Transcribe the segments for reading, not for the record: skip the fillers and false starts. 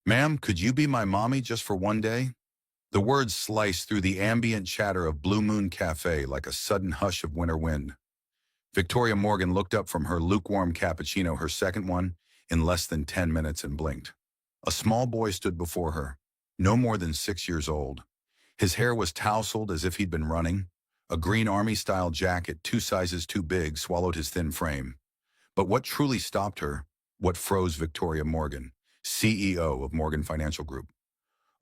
Ma'am, could you be my mommy just for one day? The words sliced through the ambient chatter of Blue Moon Cafe like a sudden hush of winter wind. Victoria Morgan looked up from her lukewarm cappuccino, her second one, in less than 10 minutes and blinked. A small boy stood before her, no more than 6 years old. His hair was tousled as if he'd been running. A green army-style jacket, 2 sizes too big, swallowed his thin frame. But what truly stopped her, what froze Victoria Morgan, CEO of Morgan Financial Group.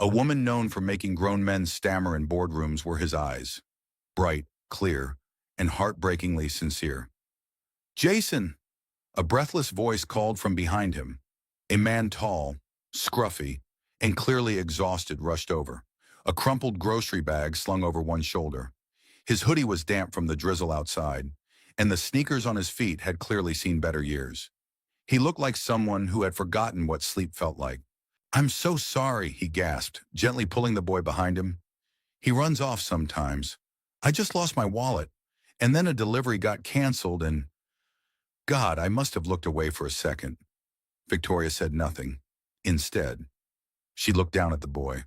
A woman known for making grown men stammer in boardrooms were his eyes. Bright, clear, and heartbreakingly sincere. Jason! A breathless voice called from behind him. A man tall, scruffy, and clearly exhausted rushed over, a crumpled grocery bag slung over one shoulder. His hoodie was damp from the drizzle outside, and the sneakers on his feet had clearly seen better years. He looked like someone who had forgotten what sleep felt like. "I'm so sorry," he gasped, gently pulling the boy behind him. "He runs off sometimes. I just lost my wallet, and then a delivery got canceled and—" God, I must have looked away for a second. Victoria said nothing. Instead, she looked down at the boy,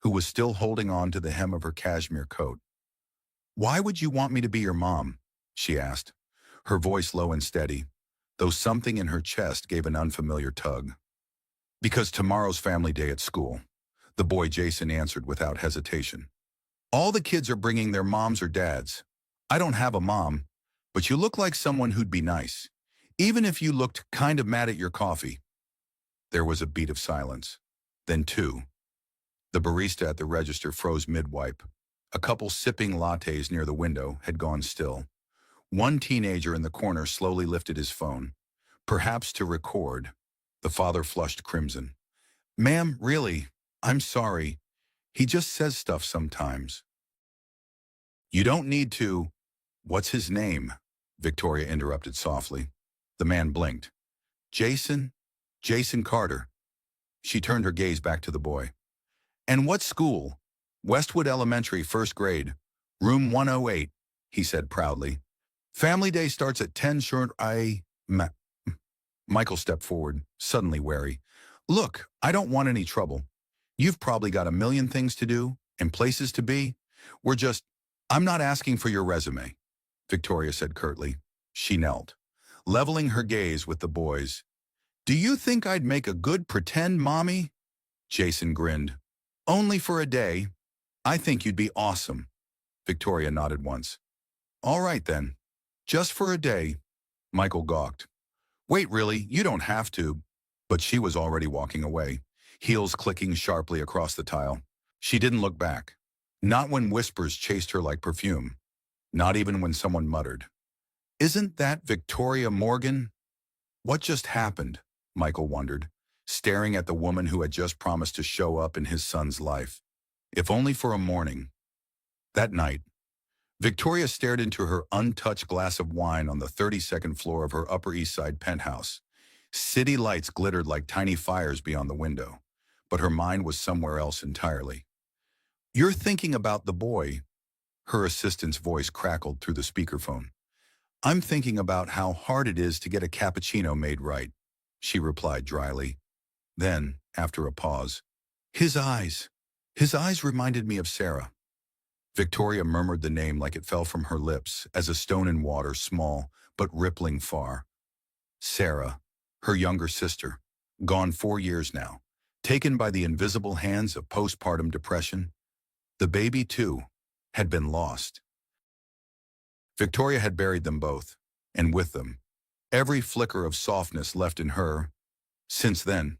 who was still holding on to the hem of her cashmere coat. "Why would you want me to be your mom?" she asked, her voice low and steady, though something in her chest gave an unfamiliar tug. "Because tomorrow's family day at school," the boy Jason answered without hesitation. "All the kids are bringing their moms or dads. I don't have a mom, but you look like someone who'd be nice, even if you looked kind of mad at your coffee." There was a beat of silence. Then two. The barista at the register froze mid-wipe. A couple sipping lattes near the window had gone still. One teenager in the corner slowly lifted his phone, perhaps to record. The father flushed crimson. "Ma'am, really, I'm sorry. He just says stuff sometimes." "You don't need to—" "What's his name?" Victoria interrupted softly. The man blinked. "Jason? Jason Carter." She turned her gaze back to the boy. "And what school?" "Westwood Elementary, first grade. Room 108, he said proudly. "Family day starts at 10 short Michael stepped forward, suddenly wary. "Look, I don't want any trouble. You've probably got a million things to do and places to be. I'm not asking for your resume," Victoria said curtly. She knelt, leveling her gaze with the boys. "Do you think I'd make a good pretend mommy?" Jason grinned. "Only for a day. I think you'd be awesome." Victoria nodded once. "All right then. Just for a day." Michael gawked. "Wait, really? You don't have to." But she was already walking away, heels clicking sharply across the tile. She didn't look back. Not when whispers chased her like perfume. Not even when someone muttered, "Isn't that Victoria Morgan?" What just happened? Michael wondered, staring at the woman who had just promised to show up in his son's life, if only for a morning. That night, Victoria stared into her untouched glass of wine on the 32nd floor of her Upper East Side penthouse. City lights glittered like tiny fires beyond the window, but her mind was somewhere else entirely. "You're thinking about the boy," her assistant's voice crackled through the speakerphone. "I'm thinking about how hard it is to get a cappuccino made right," she replied dryly. Then, after a pause, His eyes reminded me of Sarah." Victoria murmured the name like it fell from her lips as a stone in water, small but rippling far. Sarah, her younger sister, gone 4 years now, taken by the invisible hands of postpartum depression. The baby, too, had been lost. Victoria had buried them both, and with them, every flicker of softness left in her. Since then,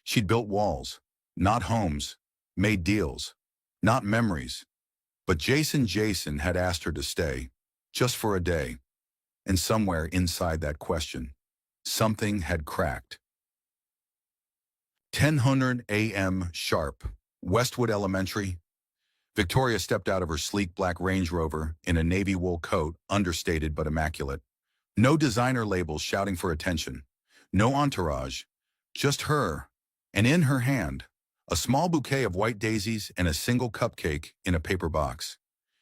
she'd built walls, not homes, made deals, not memories. But Jason had asked her to stay, just for a day. And somewhere inside that question, something had cracked. 10:00 a.m. sharp, Westwood Elementary. Victoria stepped out of her sleek black Range Rover in a navy wool coat, understated but immaculate. No designer labels shouting for attention. No entourage. Just her. And in her hand, a small bouquet of white daisies and a single cupcake in a paper box.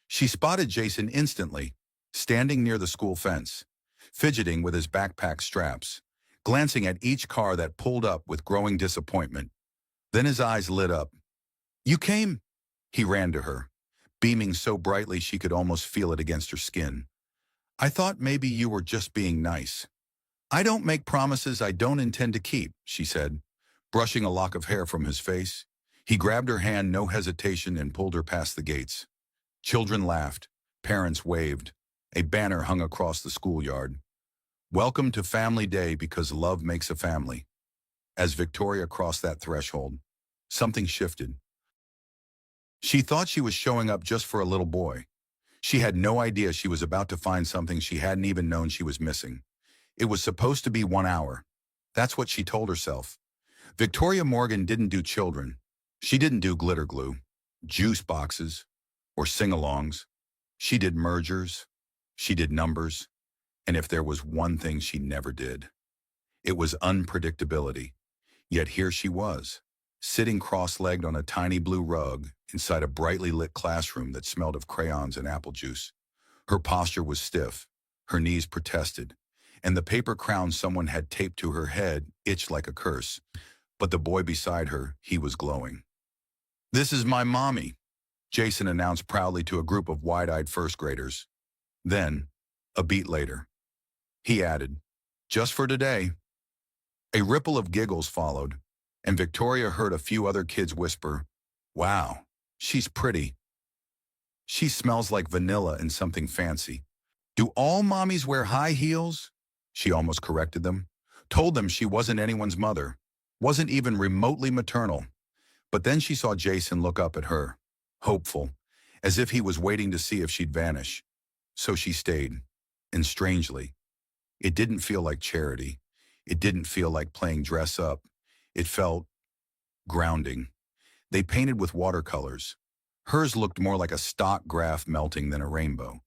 She spotted Jason instantly, standing near the school fence, fidgeting with his backpack straps, glancing at each car that pulled up with growing disappointment. Then his eyes lit up. "You came?" He ran to her, beaming so brightly she could almost feel it against her skin. "I thought maybe you were just being nice." "I don't make promises I don't intend to keep," she said, brushing a lock of hair from his face. He grabbed her hand, no hesitation, and pulled her past the gates. Children laughed. Parents waved. A banner hung across the schoolyard. "Welcome to Family Day because love makes a family." As Victoria crossed that threshold, something shifted. She thought she was showing up just for a little boy. She had no idea she was about to find something she hadn't even known she was missing. It was supposed to be 1 hour. That's what she told herself. Victoria Morgan didn't do children. She didn't do glitter glue, juice boxes, or sing-alongs. She did mergers. She did numbers. And if there was one thing she never did, it was unpredictability. Yet here she was, sitting cross-legged on a tiny blue rug inside a brightly lit classroom that smelled of crayons and apple juice. Her posture was stiff, her knees protested, and the paper crown someone had taped to her head itched like a curse. But the boy beside her, he was glowing. "This is my mommy," Jason announced proudly to a group of wide-eyed first graders. Then, a beat later, he added, "Just for today." A ripple of giggles followed, and Victoria heard a few other kids whisper, "Wow, she's pretty. She smells like vanilla and something fancy. Do all mommies wear high heels?" She almost corrected them, told them she wasn't anyone's mother, wasn't even remotely maternal. But then she saw Jason look up at her, hopeful, as if he was waiting to see if she'd vanish. So she stayed, and strangely, it didn't feel like charity. It didn't feel like playing dress up. It felt grounding. They painted with watercolors. Hers looked more like a stock graph melting than a rainbow.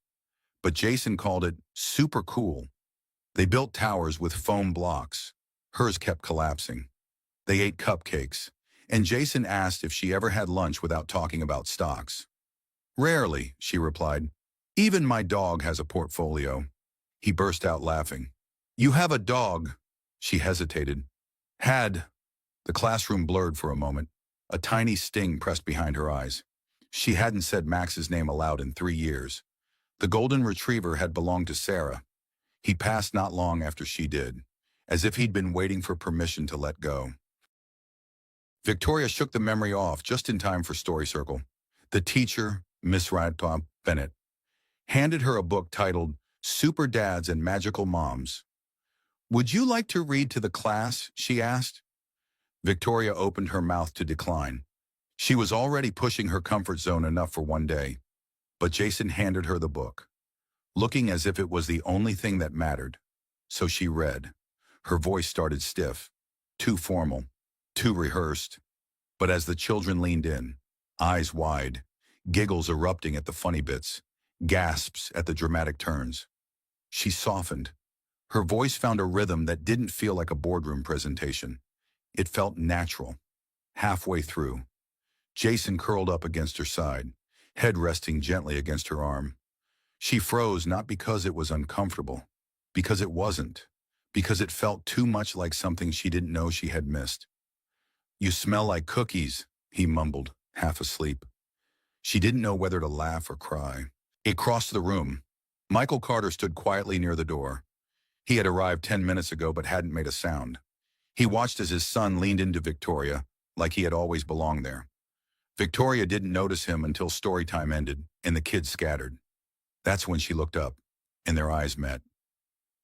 But Jason called it super cool. They built towers with foam blocks. Hers kept collapsing. They ate cupcakes, and Jason asked if she ever had lunch without talking about stocks. "Rarely," she replied. "Even my dog has a portfolio." He burst out laughing. "You have a dog?" She hesitated. "Had." The classroom blurred for a moment. A tiny sting pressed behind her eyes. She hadn't said Max's name aloud in 3 years. The golden retriever had belonged to Sarah. He passed not long after she did, as if he'd been waiting for permission to let go. Victoria shook the memory off just in time for Story Circle. The teacher, Miss Radcliffe Bennett, handed her a book titled Super Dads and Magical Moms. "Would you like to read to the class?" she asked. Victoria opened her mouth to decline. She was already pushing her comfort zone enough for one day. But Jason handed her the book, looking as if it was the only thing that mattered. So she read. Her voice started stiff, too formal, too rehearsed. But as the children leaned in, eyes wide, giggles erupting at the funny bits, gasps at the dramatic turns, she softened. Her voice found a rhythm that didn't feel like a boardroom presentation. It felt natural. Halfway through, Jason curled up against her side, head resting gently against her arm. She froze, not because it was uncomfortable, because it wasn't, because it felt too much like something she didn't know she had missed. "You smell like cookies," he mumbled, half asleep. She didn't know whether to laugh or cry. It crossed the room. Michael Carter stood quietly near the door. He had arrived 10 minutes ago but hadn't made a sound. He watched as his son leaned into Victoria, like he had always belonged there. Victoria didn't notice him until story time ended and the kids scattered. That's when she looked up, and their eyes met.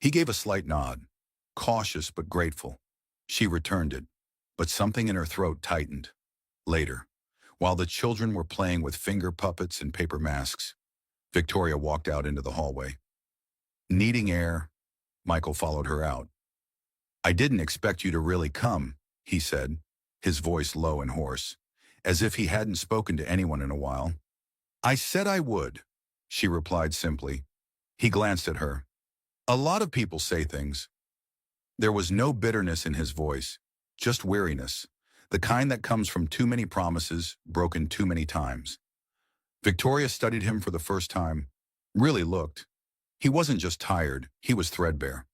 He gave a slight nod, cautious but grateful. She returned it, but something in her throat tightened. Later, while the children were playing with finger puppets and paper masks, Victoria walked out into the hallway. Needing air, Michael followed her out. "I didn't expect you to really come," he said, his voice low and hoarse, as if he hadn't spoken to anyone in a while. "I said I would," she replied simply. He glanced at her. "A lot of people say things." There was no bitterness in his voice, just weariness, the kind that comes from too many promises broken too many times. Victoria studied him for the first time, really looked. He wasn't just tired, he was threadbare.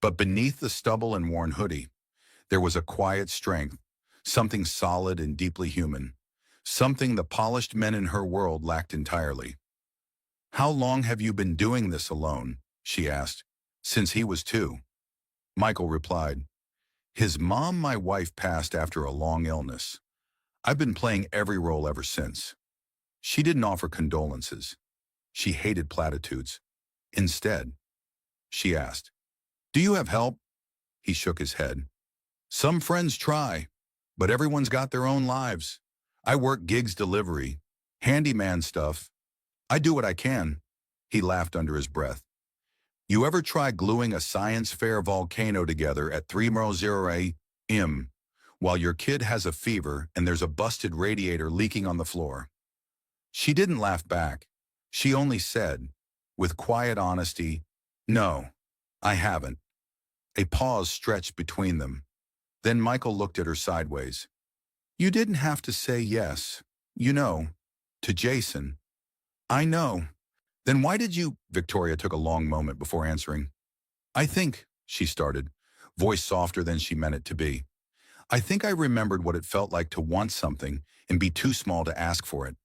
But beneath the stubble and worn hoodie, there was a quiet strength, something solid and deeply human, something the polished men in her world lacked entirely. "How long have you been doing this alone?" she asked. "Since he was 2. Michael replied, "His mom, my wife, passed after a long illness. I've been playing every role ever since." She didn't offer condolences. She hated platitudes. Instead, she asked, "Do you have help?" He shook his head. "Some friends try, but everyone's got their own lives. I work gigs delivery, handyman stuff. I do what I can." He laughed under his breath. "You ever try gluing a science fair volcano together at 3:00 a.m. while your kid has a fever and there's a busted radiator leaking on the floor?" She didn't laugh back. She only said, with quiet honesty, "No, I haven't." A pause stretched between them. Then Michael looked at her sideways. "You didn't have to say yes, you know, to Jason." "I know. Then why did you—" Victoria took a long moment before answering. "I think," she started, voice softer than she meant it to be. "I think I remembered what it felt like to want something and be too small to ask for it."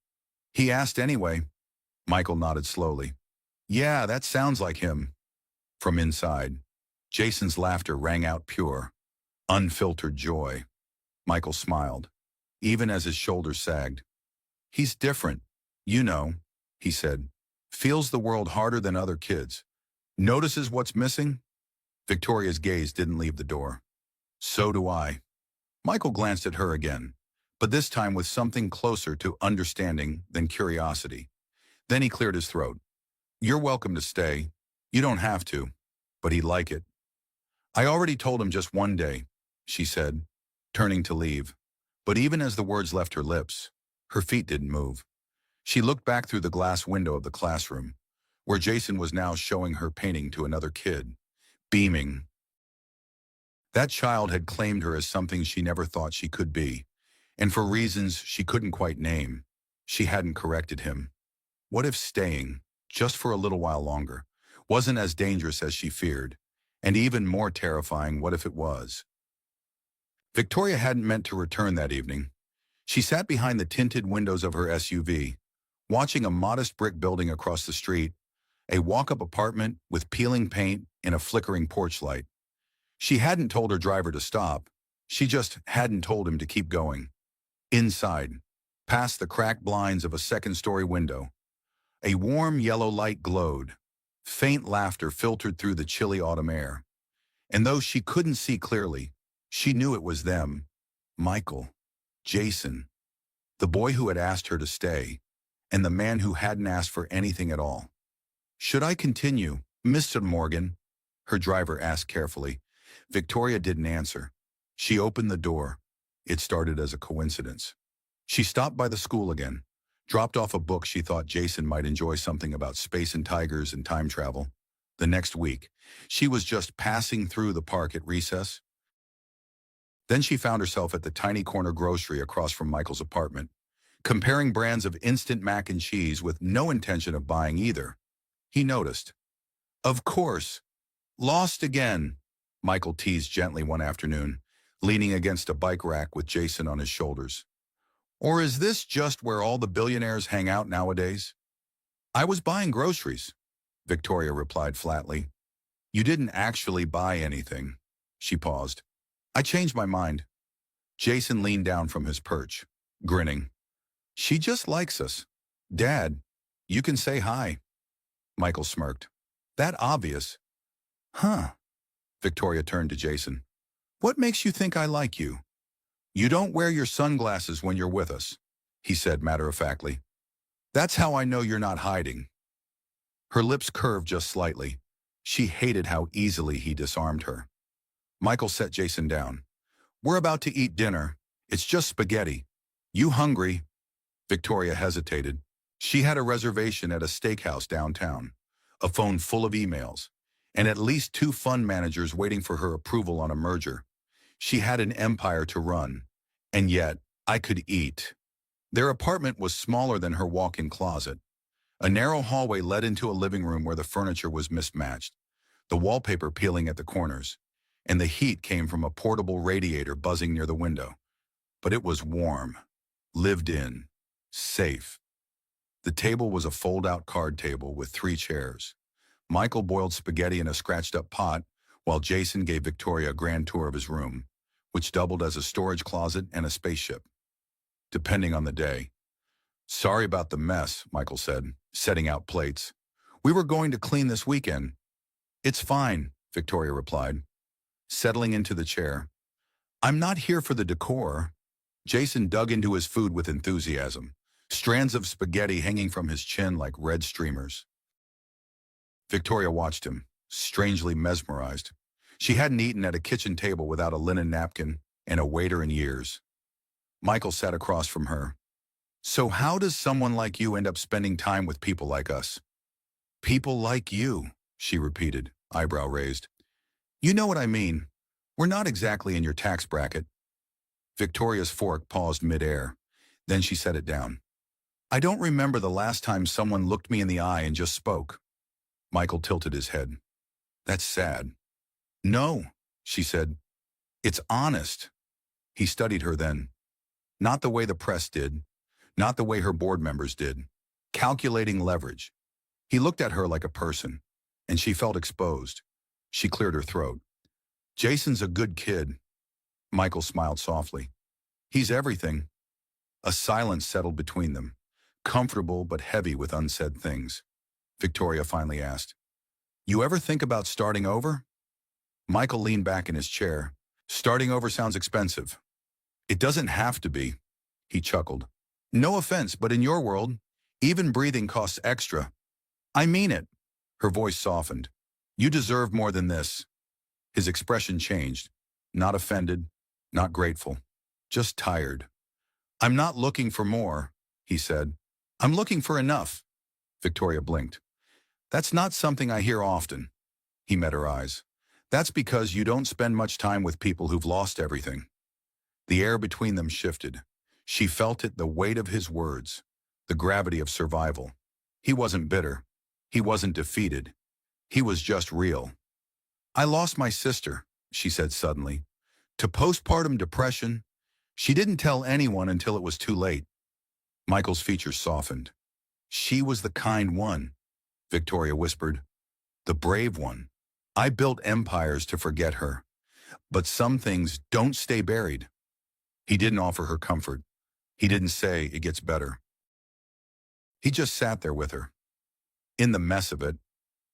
"He asked anyway." Michael nodded slowly. "Yeah, that sounds like him." From inside, Jason's laughter rang out pure, unfiltered joy. Michael smiled, even as his shoulders sagged. "He's different, you know," he said. "Feels the world harder than other kids. Notices what's missing." Victoria's gaze didn't leave the door. "So do I." Michael glanced at her again, but this time with something closer to understanding than curiosity. Then he cleared his throat. "You're welcome to stay. You don't have to, but he'd like it." "I already told him just one day," she said, turning to leave. But even as the words left her lips, her feet didn't move. She looked back through the glass window of the classroom, where Jason was now showing her painting to another kid, beaming. That child had claimed her as something she never thought she could be, and for reasons she couldn't quite name, she hadn't corrected him. What if staying, just for a little while longer, wasn't as dangerous as she feared? And even more terrifying, what if it was? Victoria hadn't meant to return that evening. She sat behind the tinted windows of her SUV, watching a modest brick building across the street, a walk-up apartment with peeling paint and a flickering porch light. She hadn't told her driver to stop. She just hadn't told him to keep going. Inside, past the cracked blinds of a second-story window, a warm yellow light glowed. Faint laughter filtered through the chilly autumn air. And though she couldn't see clearly, she knew it was them. Michael, Jason, the boy who had asked her to stay, and the man who hadn't asked for anything at all. "Should I continue, Mr. Morgan?" her driver asked carefully. Victoria didn't answer. She opened the door. It started as a coincidence. She stopped by the school again, dropped off a book she thought Jason might enjoy, something about space and tigers and time travel. The next week, she was just passing through the park at recess. Then she found herself at the tiny corner grocery across from Michael's apartment, comparing brands of instant mac and cheese with no intention of buying either. He noticed. "Of course. Lost again," Michael teased gently one afternoon, leaning against a bike rack with Jason on his shoulders. "Or is this just where all the billionaires hang out nowadays?" "I was buying groceries," Victoria replied flatly. "You didn't actually buy anything." She paused. "I changed my mind." Jason leaned down from his perch, grinning. "She just likes us. Dad, you can say hi." Michael smirked. "That obvious?" "Huh." Victoria turned to Jason. "What makes you think I like you?" "You don't wear your sunglasses when you're with us," he said matter-of-factly. "That's how I know you're not hiding." Her lips curved just slightly. She hated how easily he disarmed her. Michael set Jason down. "We're about to eat dinner. It's just spaghetti. You hungry?" Victoria hesitated. She had a reservation at a steakhouse downtown, a phone full of emails, and at least 2 fund managers waiting for her approval on a merger. She had an empire to run, and yet I could eat. Their apartment was smaller than her walk-in closet. A narrow hallway led into a living room where the furniture was mismatched, the wallpaper peeling at the corners, and the heat came from a portable radiator buzzing near the window. but it was warm, lived in, safe. The table was a fold-out card table with 3 chairs. Michael boiled spaghetti in a scratched-up pot, while Jason gave Victoria a grand tour of his room, which doubled as a storage closet and a spaceship, depending on the day. "Sorry about the mess," Michael said, setting out plates. "We were going to clean this weekend." "It's fine," Victoria replied, settling into the chair. "I'm not here for the decor." Jason dug into his food with enthusiasm, strands of spaghetti hanging from his chin like red streamers. Victoria watched him, strangely mesmerized. She hadn't eaten at a kitchen table without a linen napkin and a waiter in years. Michael sat across from her. "So how does someone like you end up spending time with people like us?" "People like you," she repeated, eyebrow raised. "You know what I mean. We're not exactly in your tax bracket." Victoria's fork paused midair. Then she set it down. "I don't remember the last time someone looked me in the eye and just spoke." Michael tilted his head. "That's sad." "No," she said. "It's honest." He studied her then. Not the way the press did. Not the way her board members did. Calculating leverage. He looked at her like a person, and she felt exposed. She cleared her throat. "Jason's a good kid." Michael smiled softly. "He's everything." A silence settled between them, comfortable but heavy with unsaid things. Victoria finally asked, "You ever think about starting over?" Michael leaned back in his chair. "Starting over sounds expensive." "It doesn't have to be," he chuckled. "No offense, but in your world, even breathing costs extra." "I mean it." Her voice softened. "You deserve more than this." His expression changed. Not offended, not grateful, just tired. "I'm not looking for more," he said. "I'm looking for enough." Victoria blinked. "That's not something I hear often." He met her eyes. "That's because you don't spend much time with people who've lost everything." The air between them shifted. She felt it, the weight of his words, the gravity of survival. He wasn't bitter. He wasn't defeated. He was just real. "I lost my sister," she said suddenly, "to postpartum depression." She didn't tell anyone until it was too late. Michael's features softened. "She was the kind one," Victoria whispered. "The brave one. I built empires to forget her. But some things don't stay buried." He didn't offer her comfort. He didn't say it gets better. He just sat there with her. In the mess of it,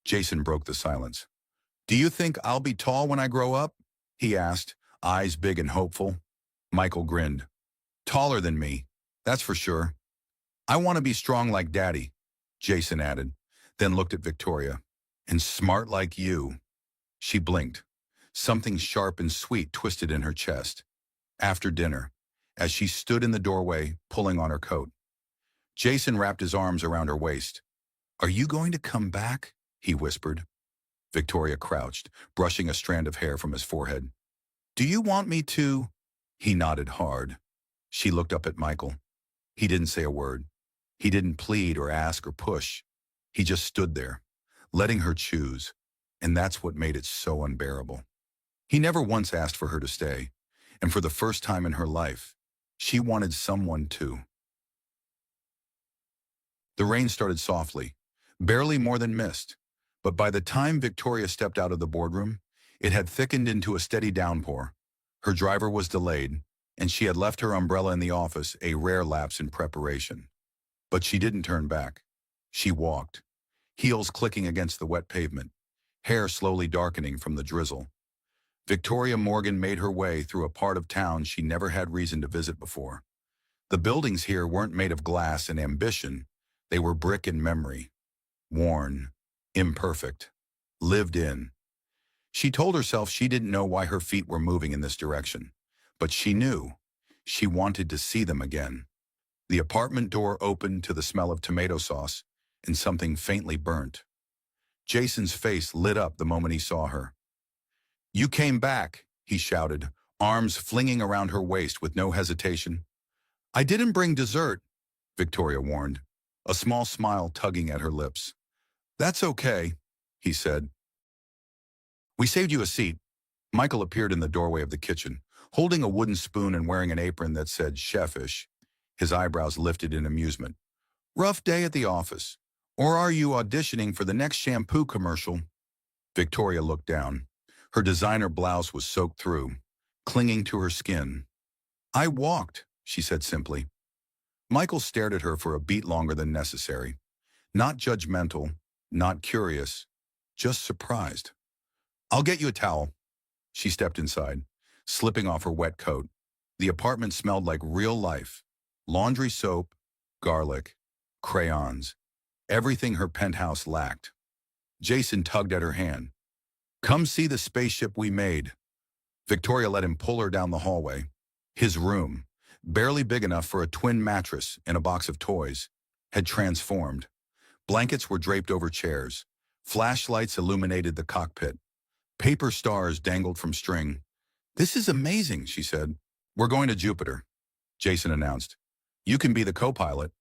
Jason broke the silence. "Do you think I'll be tall when I grow up?" he asked, eyes big and hopeful. Michael grinned. "Taller than me, that's for sure." "I want to be strong like Daddy," Jason added, then looked at Victoria. "And smart like you." She blinked. Something sharp and sweet twisted in her chest. After dinner, as she stood in the doorway, pulling on her coat, Jason wrapped his arms around her waist. "Are you going to come back?" he whispered. Victoria crouched, brushing a strand of hair from his forehead. "Do you want me to?" He nodded hard. She looked up at Michael. He didn't say a word. He didn't plead or ask or push. He just stood there, letting her choose, and that's what made it so unbearable. He never once asked for her to stay, and for the first time in her life, she wanted someone to. The rain started softly, barely more than mist, but by the time Victoria stepped out of the boardroom, it had thickened into a steady downpour. Her driver was delayed, and she had left her umbrella in the office, a rare lapse in preparation. But she didn't turn back. She walked, heels clicking against the wet pavement, hair slowly darkening from the drizzle. Victoria Morgan made her way through a part of town she never had reason to visit before. The buildings here weren't made of glass and ambition. They were brick and memory. Worn, imperfect, lived in. She told herself she didn't know why her feet were moving in this direction, but she knew. She wanted to see them again. The apartment door opened to the smell of tomato sauce and something faintly burnt. Jason's face lit up the moment he saw her. "You came back," he shouted, arms flinging around her waist with no hesitation. "I didn't bring dessert," Victoria warned, a small smile tugging at her lips. "That's okay," he said. "We saved you a seat." Michael appeared in the doorway of the kitchen, holding a wooden spoon and wearing an apron that said chefish. His eyebrows lifted in amusement. Rough day at the office. Or are you auditioning for the next shampoo commercial? Victoria looked down. Her designer blouse was soaked through, clinging to her skin. I walked, she said simply. Michael stared at her for a beat longer than necessary. Not judgmental, not curious, just surprised. I'll get you a towel. She stepped inside, slipping off her wet coat. The apartment smelled like real life. Laundry soap, garlic, crayons, everything her penthouse lacked. Jason tugged at her hand. Come see the spaceship we made. Victoria let him pull her down the hallway. His room, barely big enough for a twin mattress and a box of toys, had transformed. Blankets were draped over chairs. Flashlights illuminated the cockpit. Paper stars dangled from string. This is amazing, she said. We're going to Jupiter, Jason announced. You can be the co-pilot.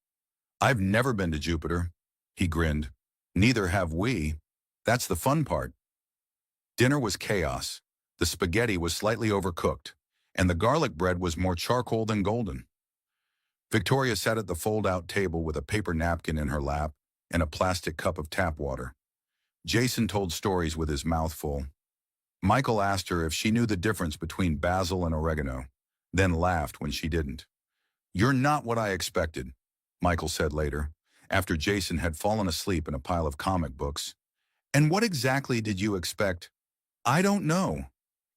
I've never been to Jupiter. He grinned. Neither have we. That's the fun part. Dinner was chaos. The spaghetti was slightly overcooked, and the garlic bread was more charcoal than golden. Victoria sat at the fold-out table with a paper napkin in her lap and a plastic cup of tap water. Jason told stories with his mouth full. Michael asked her if she knew the difference between basil and oregano, then laughed when she didn't. You're not what I expected, Michael said later, after Jason had fallen asleep in a pile of comic books. And what exactly did you expect? I don't know.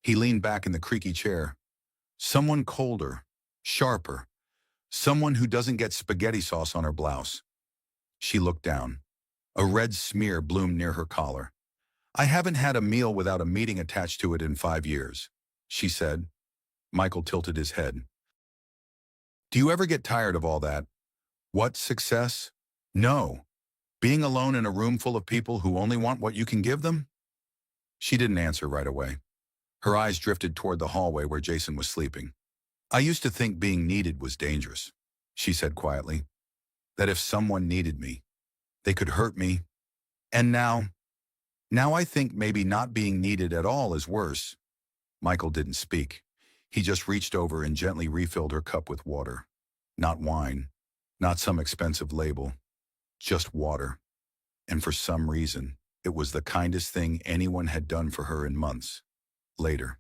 He leaned back in the creaky chair. Someone colder, sharper, someone who doesn't get spaghetti sauce on her blouse. She looked down. A red smear bloomed near her collar. I haven't had a meal without a meeting attached to it in 5 years, she said. Michael tilted his head. Do you ever get tired of all that? What success? No. Being alone in a room full of people who only want what you can give them? She didn't answer right away. Her eyes drifted toward the hallway where Jason was sleeping. I used to think being needed was dangerous, she said quietly. That if someone needed me, they could hurt me. And now I think maybe not being needed at all is worse. Michael didn't speak. He just reached over and gently refilled her cup with water. Not wine, not some expensive label, just water. And for some reason, it was the kindest thing anyone had done for her in months. Later,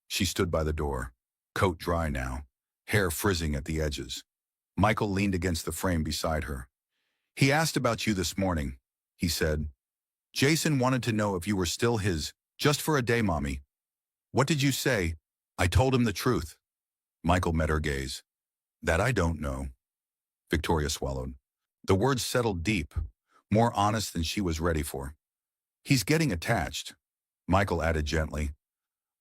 she stood by the door, coat dry now, hair frizzing at the edges. Michael leaned against the frame beside her. He asked about you this morning, he said. Jason wanted to know if you were still his, just for a day, Mommy. What did you say? I told him the truth. Michael met her gaze. That I don't know. Victoria swallowed. The words settled deep, more honest than she was ready for. He's getting attached, Michael added gently.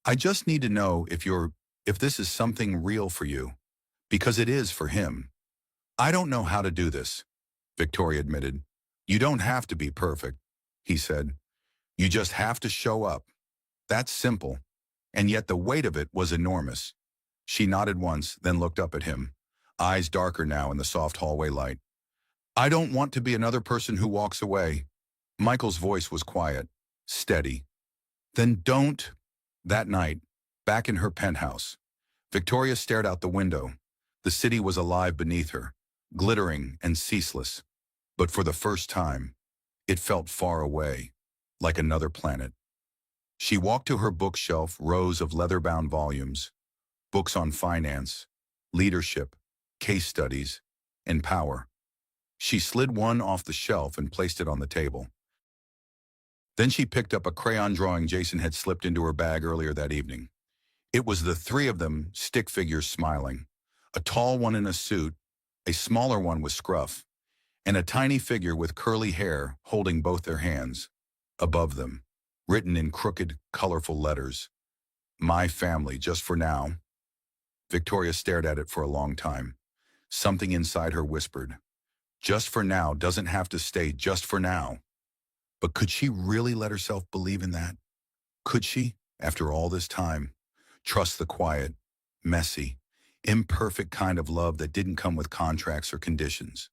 I just need to know if this is something real for you, because it is for him. I don't know how to do this, Victoria admitted. You don't have to be perfect, he said. You just have to show up. That's simple. And yet the weight of it was enormous. She nodded once, then looked up at him, eyes darker now in the soft hallway light. I don't want to be another person who walks away. Michael's voice was quiet, steady. Then don't. That night, back in her penthouse, Victoria stared out the window. The city was alive beneath her, glittering and ceaseless. But for the first time, it felt far away, like another planet. She walked to her bookshelf, rows of leather-bound volumes, books on finance, leadership, case studies, and power. She slid one off the shelf and placed it on the table. Then she picked up a crayon drawing Jason had slipped into her bag earlier that evening. It was the three of them, stick figures smiling. A tall one in a suit, a smaller one with scruff, and a tiny figure with curly hair holding both their hands. Above them, written in crooked, colorful letters, My family, just for now. Victoria stared at it for a long time. Something inside her whispered, just for now doesn't have to stay just for now. But could she really let herself believe in that? Could she, after all this time, trust the quiet, messy, imperfect kind of love that didn't come with contracts or conditions?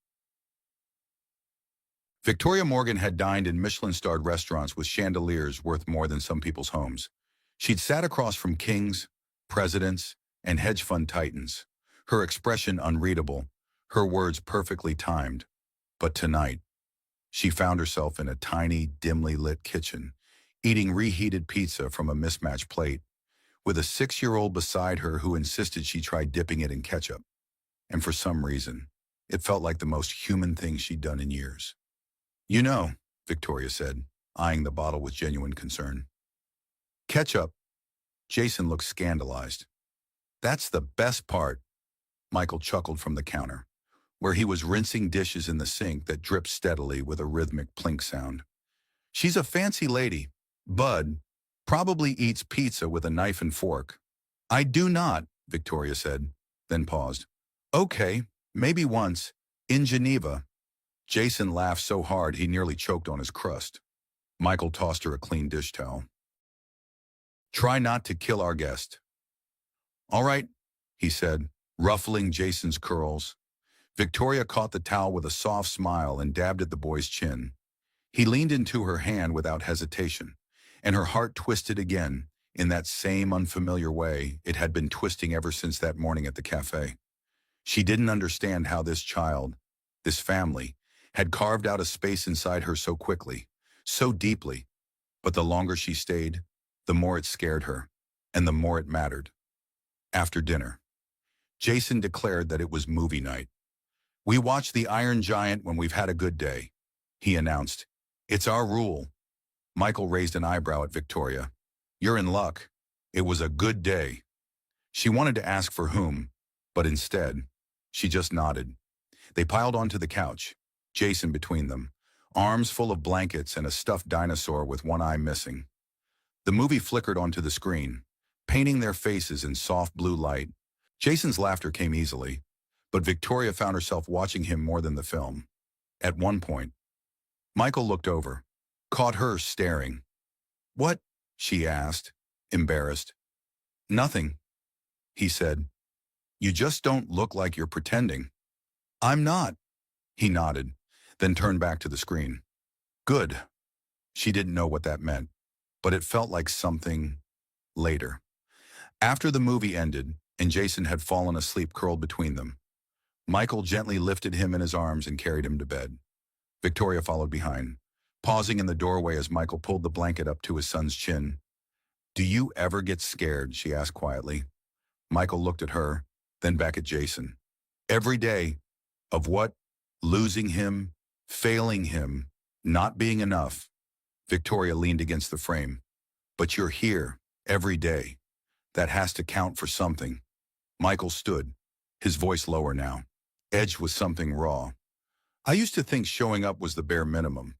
Victoria Morgan had dined in Michelin-starred restaurants with chandeliers worth more than some people's homes. She'd sat across from kings, presidents, and hedge fund titans. Her expression unreadable, her words perfectly timed. But tonight, she found herself in a tiny, dimly lit kitchen, eating reheated pizza from a mismatched plate, with a 6-year-old beside her who insisted she try dipping it in ketchup. And for some reason, it felt like the most human thing she'd done in years. "You know," Victoria said, eyeing the bottle with genuine concern. "Ketchup." Jason looked scandalized. "That's the best part," Michael chuckled from the counter, where he was rinsing dishes in the sink that dripped steadily with a rhythmic plink sound. "She's a fancy lady. Bud probably eats pizza with a knife and fork." "I do not," Victoria said, then paused. "Okay, maybe once, in Geneva." Jason laughed so hard he nearly choked on his crust. Michael tossed her a clean dish towel. "Try not to kill our guest." "All right," he said, ruffling Jason's curls. Victoria caught the towel with a soft smile and dabbed at the boy's chin. He leaned into her hand without hesitation, and her heart twisted again, in that same unfamiliar way it had been twisting ever since that morning at the cafe. She didn't understand how this child, this family, had carved out a space inside her so quickly, so deeply, but the longer she stayed, the more it scared her, and the more it mattered. After dinner, Jason declared that it was movie night. "We watch The Iron Giant when we've had a good day," he announced. "It's our rule." Michael raised an eyebrow at Victoria. "You're in luck. It was a good day." She wanted to ask for whom, but instead, she just nodded. They piled onto the couch, Jason between them, arms full of blankets and a stuffed dinosaur with one eye missing. The movie flickered onto the screen, painting their faces in soft blue light. Jason's laughter came easily, but Victoria found herself watching him more than the film. At one point, Michael looked over, caught her staring. "What?" she asked, embarrassed. "Nothing," he said. "You just don't look like you're pretending." "I'm not," he nodded, then turned back to the screen. "Good." She didn't know what that meant, but it felt like something later. After the movie ended, and Jason had fallen asleep curled between them, Michael gently lifted him in his arms and carried him to bed. Victoria followed behind, pausing in the doorway as Michael pulled the blanket up to his son's chin. "Do you ever get scared?" she asked quietly. Michael looked at her, then back at Jason. "Every day. Of what? Losing him, failing him, not being enough." Victoria leaned against the frame. "But you're here, every day. That has to count for something." Michael stood, his voice lower now, edged with something raw. "I used to think showing up was the bare minimum.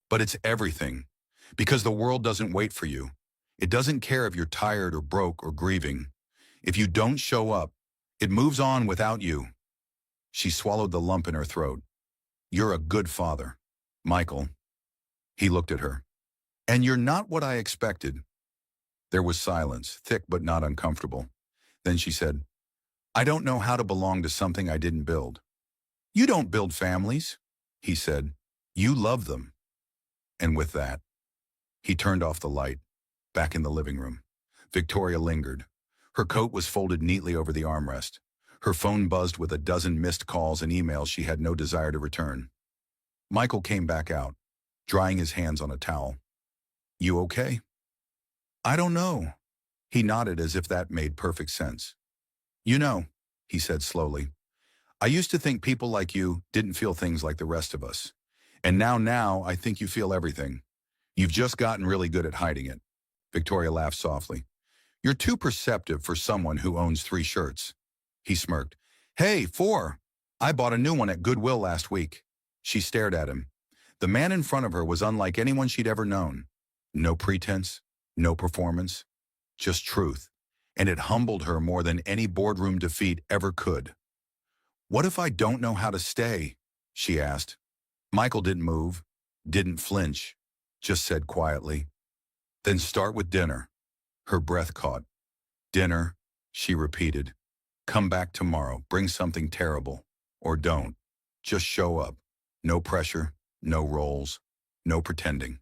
But it's everything. Because the world doesn't wait for you. It doesn't care if you're tired or broke or grieving. If you don't show up, it moves on without you." She swallowed the lump in her throat. "You're a good father, Michael." He looked at her. "And you're not what I expected." There was silence, thick but not uncomfortable. Then she said, "I don't know how to belong to something I didn't build." "You don't build families," he said. "You love them." And with that, he turned off the light, back in the living room. Victoria lingered. Her coat was folded neatly over the armrest. Her phone buzzed with a dozen missed calls and emails she had no desire to return. Michael came back out, drying his hands on a towel. "You okay?" "I don't know." He nodded as if that made perfect sense. "You know," he said slowly, "I used to think people like you didn't feel things like the rest of us. And now I think you feel everything. You've just gotten really good at hiding it." Victoria laughed softly. "You're too perceptive for someone who owns 3 shirts." He smirked. "Hey, 4. I bought a new one at Goodwill last week." She stared at him. The man in front of her was unlike anyone she'd ever known. No pretense, no performance, just truth. And it humbled her more than any boardroom defeat ever could. "What if I don't know how to stay?" she asked. Michael didn't move, didn't flinch, just said quietly, "Then start with dinner." Her breath caught. "Dinner," she repeated. "Come back tomorrow, bring something terrible. Or don't. Just show up. No pressure, no roles, no pretending."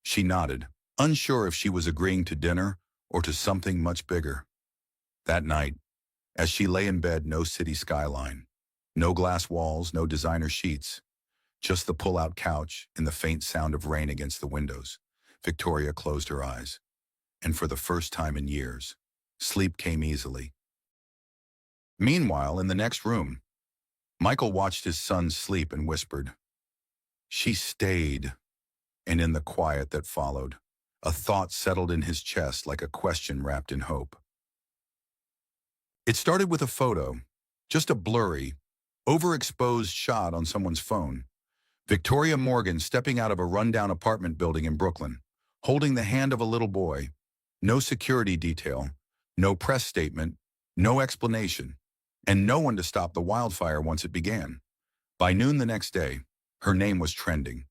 She nodded, unsure if she was agreeing to dinner or to something much bigger. That night, as she lay in bed, no city skyline, no glass walls, no designer sheets, just the pull-out couch and the faint sound of rain against the windows, Victoria closed her eyes. And for the first time in years, sleep came easily. Meanwhile, in the next room, Michael watched his son sleep and whispered, "She stayed." And in the quiet that followed, a thought settled in his chest like a question wrapped in hope. It started with a photo, just a blurry, overexposed shot on someone's phone. Victoria Morgan stepping out of a rundown apartment building in Brooklyn, holding the hand of a little boy. No security detail, no press statement, no explanation, and no one to stop the wildfire once it began. By noon the next day, her name was trending.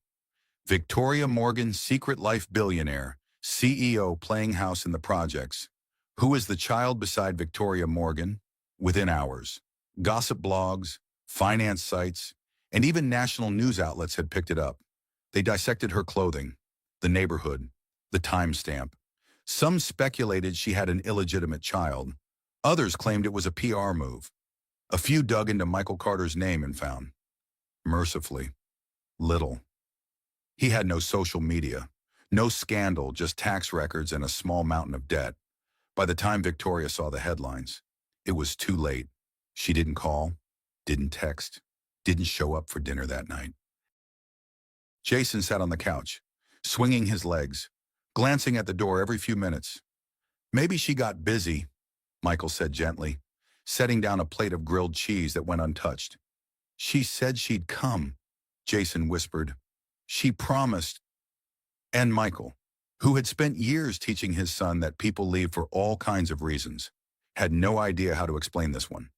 Victoria Morgan, secret life billionaire, CEO playing house in the projects. Who is the child beside Victoria Morgan? Within hours, gossip blogs, finance sites, and even national news outlets had picked it up. They dissected her clothing, the neighborhood, the timestamp. Some speculated she had an illegitimate child. Others claimed it was a PR move. A few dug into Michael Carter's name and found, mercifully, little. He had no social media, no scandal, just tax records and a small mountain of debt. By the time Victoria saw the headlines, it was too late. She didn't call, didn't text, didn't show up for dinner that night. Jason sat on the couch, swinging his legs, glancing at the door every few minutes. "Maybe she got busy," Michael said gently, setting down a plate of grilled cheese that went untouched. "She said she'd come," Jason whispered. "She promised." And Michael, who had spent years teaching his son that people leave for all kinds of reasons, had no idea how to explain this one.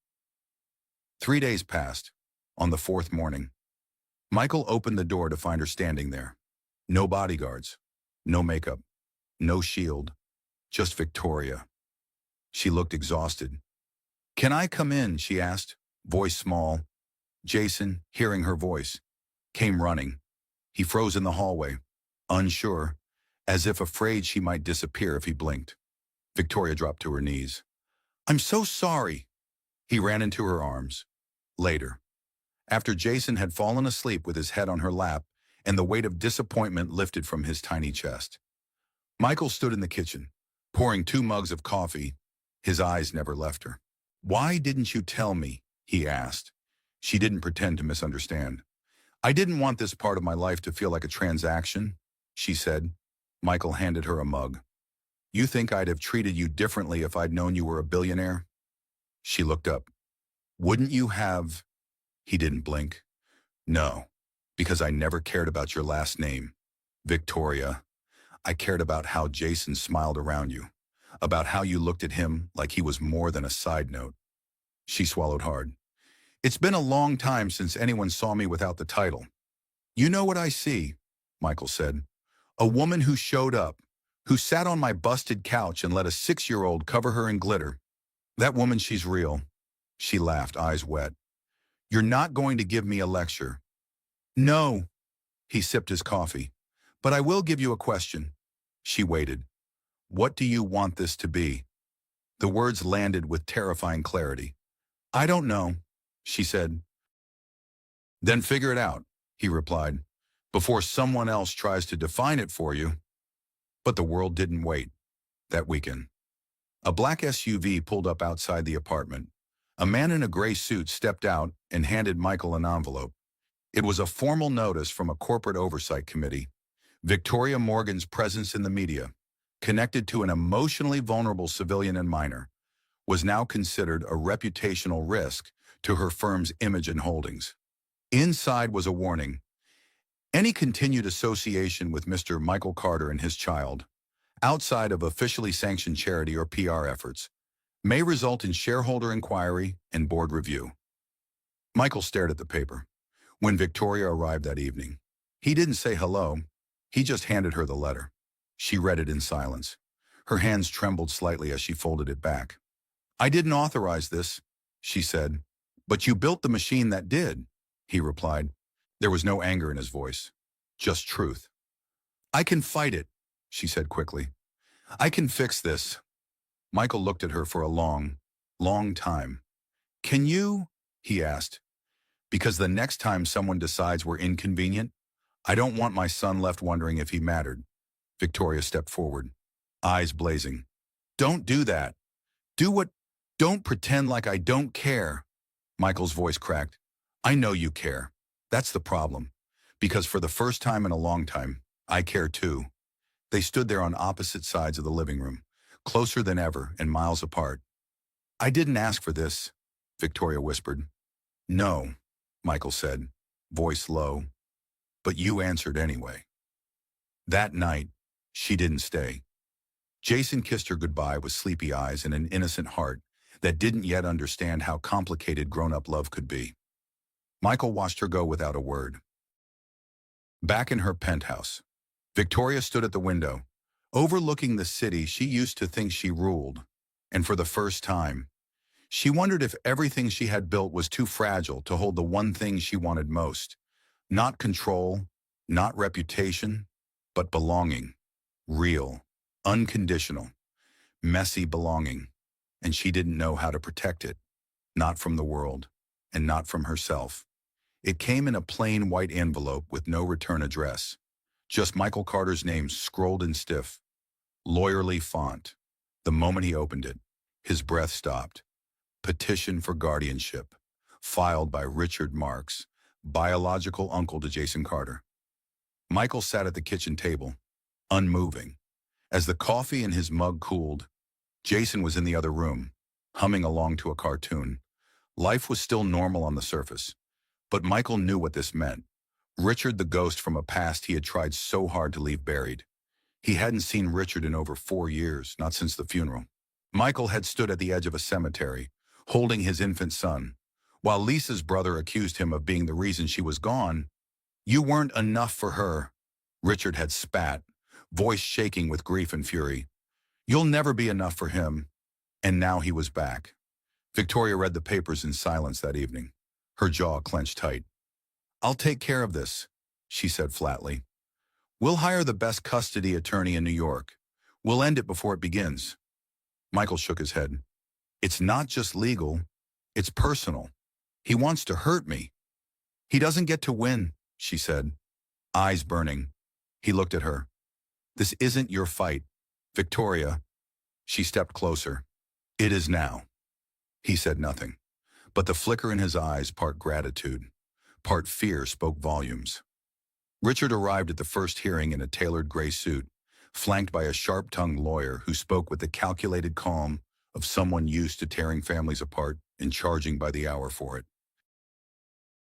3 days passed. On the fourth morning, Michael opened the door to find her standing there. No bodyguards, no makeup, no shield, just Victoria. She looked exhausted. "Can I come in?" she asked, voice small. Jason, hearing her voice, came running. He froze in the hallway, unsure, as if afraid she might disappear if he blinked. Victoria dropped to her knees. "I'm so sorry." He ran into her arms. Later, after Jason had fallen asleep with his head on her lap and the weight of disappointment lifted from his tiny chest, Michael stood in the kitchen, pouring 2 mugs of coffee. His eyes never left her. "Why didn't you tell me?" he asked. She didn't pretend to misunderstand. "I didn't want this part of my life to feel like a transaction," she said. Michael handed her a mug. "You think I'd have treated you differently if I'd known you were a billionaire?" She looked up. "Wouldn't you have?" He didn't blink. "No, because I never cared about your last name, Victoria. I cared about how Jason smiled around you, about how you looked at him like he was more than a side note." She swallowed hard. "It's been a long time since anyone saw me without the title." "You know what I see," Michael said. "A woman who showed up, who sat on my busted couch and let a 6-year-old cover her in glitter. That woman, she's real." She laughed, eyes wet. "You're not going to give me a lecture." "No." He sipped his coffee. "But I will give you a question." She waited. "What do you want this to be?" The words landed with terrifying clarity. "I don't know," she said. "Then figure it out," he replied, "before someone else tries to define it for you." But the world didn't wait. That weekend, a black SUV pulled up outside the apartment. A man in a gray suit stepped out and handed Michael an envelope. It was a formal notice from a corporate oversight committee. Victoria Morgan's presence in the media, connected to an emotionally vulnerable civilian and minor, was now considered a reputational risk to her firm's image and holdings. Inside was a warning. Any continued association with Mr. Michael Carter and his child, outside of officially sanctioned charity or PR efforts, may result in shareholder inquiry and board review. Michael stared at the paper. When Victoria arrived that evening, he didn't say hello. He just handed her the letter. She read it in silence. Her hands trembled slightly as she folded it back. "I didn't authorize this," she said. "But you built the machine that did," he replied. There was no anger in his voice, just truth. "I can fight it," she said quickly. "I can fix this." Michael looked at her for a long, Long time. Can you? He asked. Because the next time someone decides we're inconvenient, I don't want my son left wondering if he mattered. Victoria stepped forward, eyes blazing. Don't do that. Do what? Don't pretend like I don't care. Michael's voice cracked. I know you care. That's the problem. Because for the first time in a long time, I care too. They stood there on opposite sides of the living room, closer than ever and miles apart. I didn't ask for this, Victoria whispered. No, Michael said, voice low. But you answered anyway. That night, she didn't stay. Jason kissed her goodbye with sleepy eyes and an innocent heart that didn't yet understand how complicated grown-up love could be. Michael watched her go without a word. Back in her penthouse, Victoria stood at the window, overlooking the city she used to think she ruled. And for the first time, she wondered if everything she had built was too fragile to hold the one thing she wanted most. Not control, not reputation, but belonging. Real, unconditional, messy belonging. And she didn't know how to protect it. Not from the world, and not from herself. It came in a plain white envelope with no return address. Just Michael Carter's name scrolled in stiff, lawyerly font. The moment he opened it, his breath stopped. Petition for guardianship, filed by Richard Marks, biological uncle to Jason Carter. Michael sat at the kitchen table, unmoving. As the coffee in his mug cooled, Jason was in the other room, humming along to a cartoon. Life was still normal on the surface, but Michael knew what this meant. Richard, the ghost from a past he had tried so hard to leave buried. He hadn't seen Richard in over 4 years, not since the funeral. Michael had stood at the edge of a cemetery, holding his infant son, while Lisa's brother accused him of being the reason she was gone. You weren't enough for her, Richard had spat, voice shaking with grief and fury. You'll never be enough for him. And now he was back. Victoria read the papers in silence that evening, her jaw clenched tight. I'll take care of this, she said flatly. We'll hire the best custody attorney in New York. We'll end it before it begins. Michael shook his head. It's not just legal, it's personal. He wants to hurt me. He doesn't get to win, she said, eyes burning. He looked at her. This isn't your fight, Victoria. She stepped closer. It is now. He said nothing, but the flicker in his eyes, part gratitude, part fear, spoke volumes. Richard arrived at the first hearing in a tailored gray suit, flanked by a sharp-tongued lawyer who spoke with the calculated calm of someone used to tearing families apart and charging by the hour for it.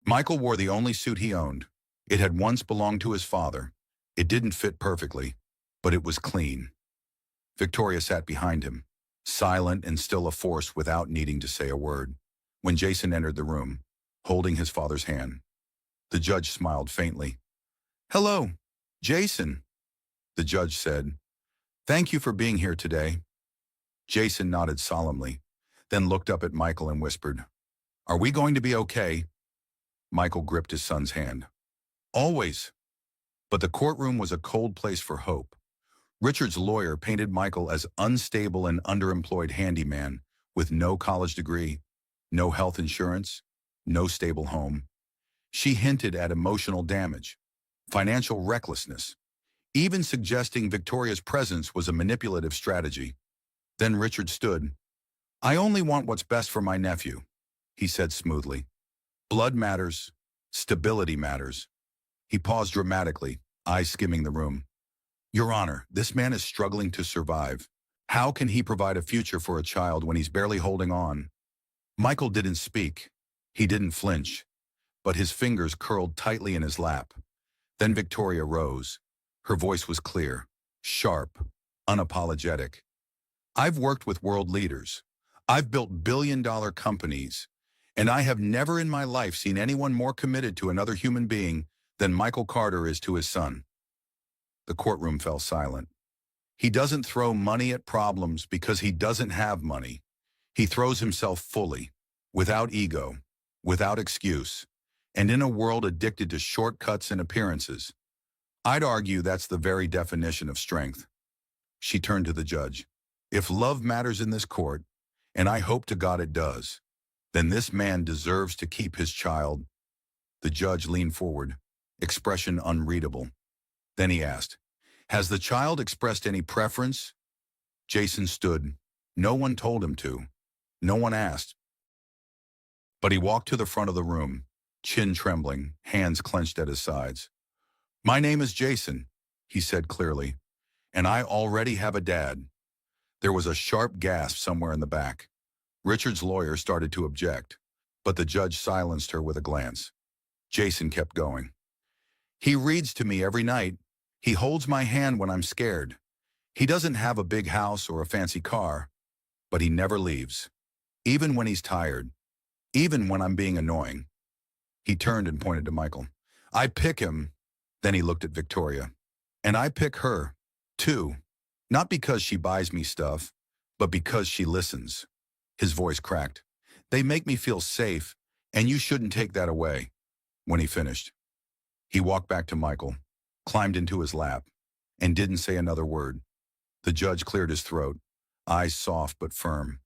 Michael wore the only suit he owned. It had once belonged to his father. It didn't fit perfectly, but it was clean. Victoria sat behind him, silent and still a force without needing to say a word. When Jason entered the room, holding his father's hand, the judge smiled faintly. Hello, Jason, the judge said. Thank you for being here today. Jason nodded solemnly, then looked up at Michael and whispered, Are we going to be okay? Michael gripped his son's hand. Always. But the courtroom was a cold place for hope. Richard's lawyer painted Michael as unstable and underemployed handyman with no college degree, no health insurance, no stable home. She hinted at emotional damage, financial recklessness, even suggesting Victoria's presence was a manipulative strategy. Then Richard stood. I only want what's best for my nephew, he said smoothly. Blood matters. Stability matters. He paused dramatically, eyes skimming the room. Your Honor, this man is struggling to survive. How can he provide a future for a child when he's barely holding on? Michael didn't speak. He didn't flinch, but his fingers curled tightly in his lap. Then Victoria rose. Her voice was clear, sharp, unapologetic. I've worked with world leaders. I've built billion-dollar companies, and I have never in my life seen anyone more committed to another human being than Michael Carter is to his son. The courtroom fell silent. He doesn't throw money at problems because he doesn't have money. He throws himself fully, without ego, without excuse, and in a world addicted to shortcuts and appearances. I'd argue that's the very definition of strength. She turned to the judge. If love matters in this court, And I hope to God it does. Then this man deserves to keep his child. The judge leaned forward, expression unreadable. Then he asked, has the child expressed any preference? Jason stood. No one told him to. No one asked. But he walked to the front of the room, chin trembling, hands clenched at his sides. My name is Jason, he said clearly, and I already have a dad. There was a sharp gasp somewhere in the back. Richard's lawyer started to object, but the judge silenced her with a glance. Jason kept going. He reads to me every night. He holds my hand when I'm scared. He doesn't have a big house or a fancy car, but he never leaves. Even when he's tired. Even when I'm being annoying. He turned and pointed to Michael. I pick him. Then he looked at Victoria. And I pick her, too. Not because she buys me stuff, but because she listens. His voice cracked. They make me feel safe, and you shouldn't take that away. When he finished, he walked back to Michael, climbed into his lap, and didn't say another word. The judge cleared his throat, eyes soft but firm.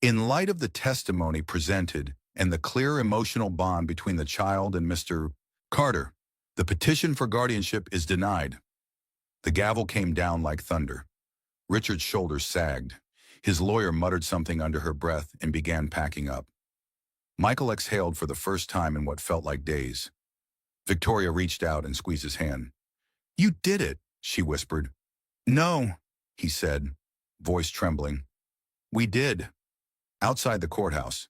In light of the testimony presented and the clear emotional bond between the child and Mr. Carter, the petition for guardianship is denied. The gavel came down like thunder. Richard's shoulders sagged. His lawyer muttered something under her breath and began packing up. Michael exhaled for the first time in what felt like days. Victoria reached out and squeezed his hand. You did it, she whispered. No, he said, voice trembling. We did. Outside the courthouse,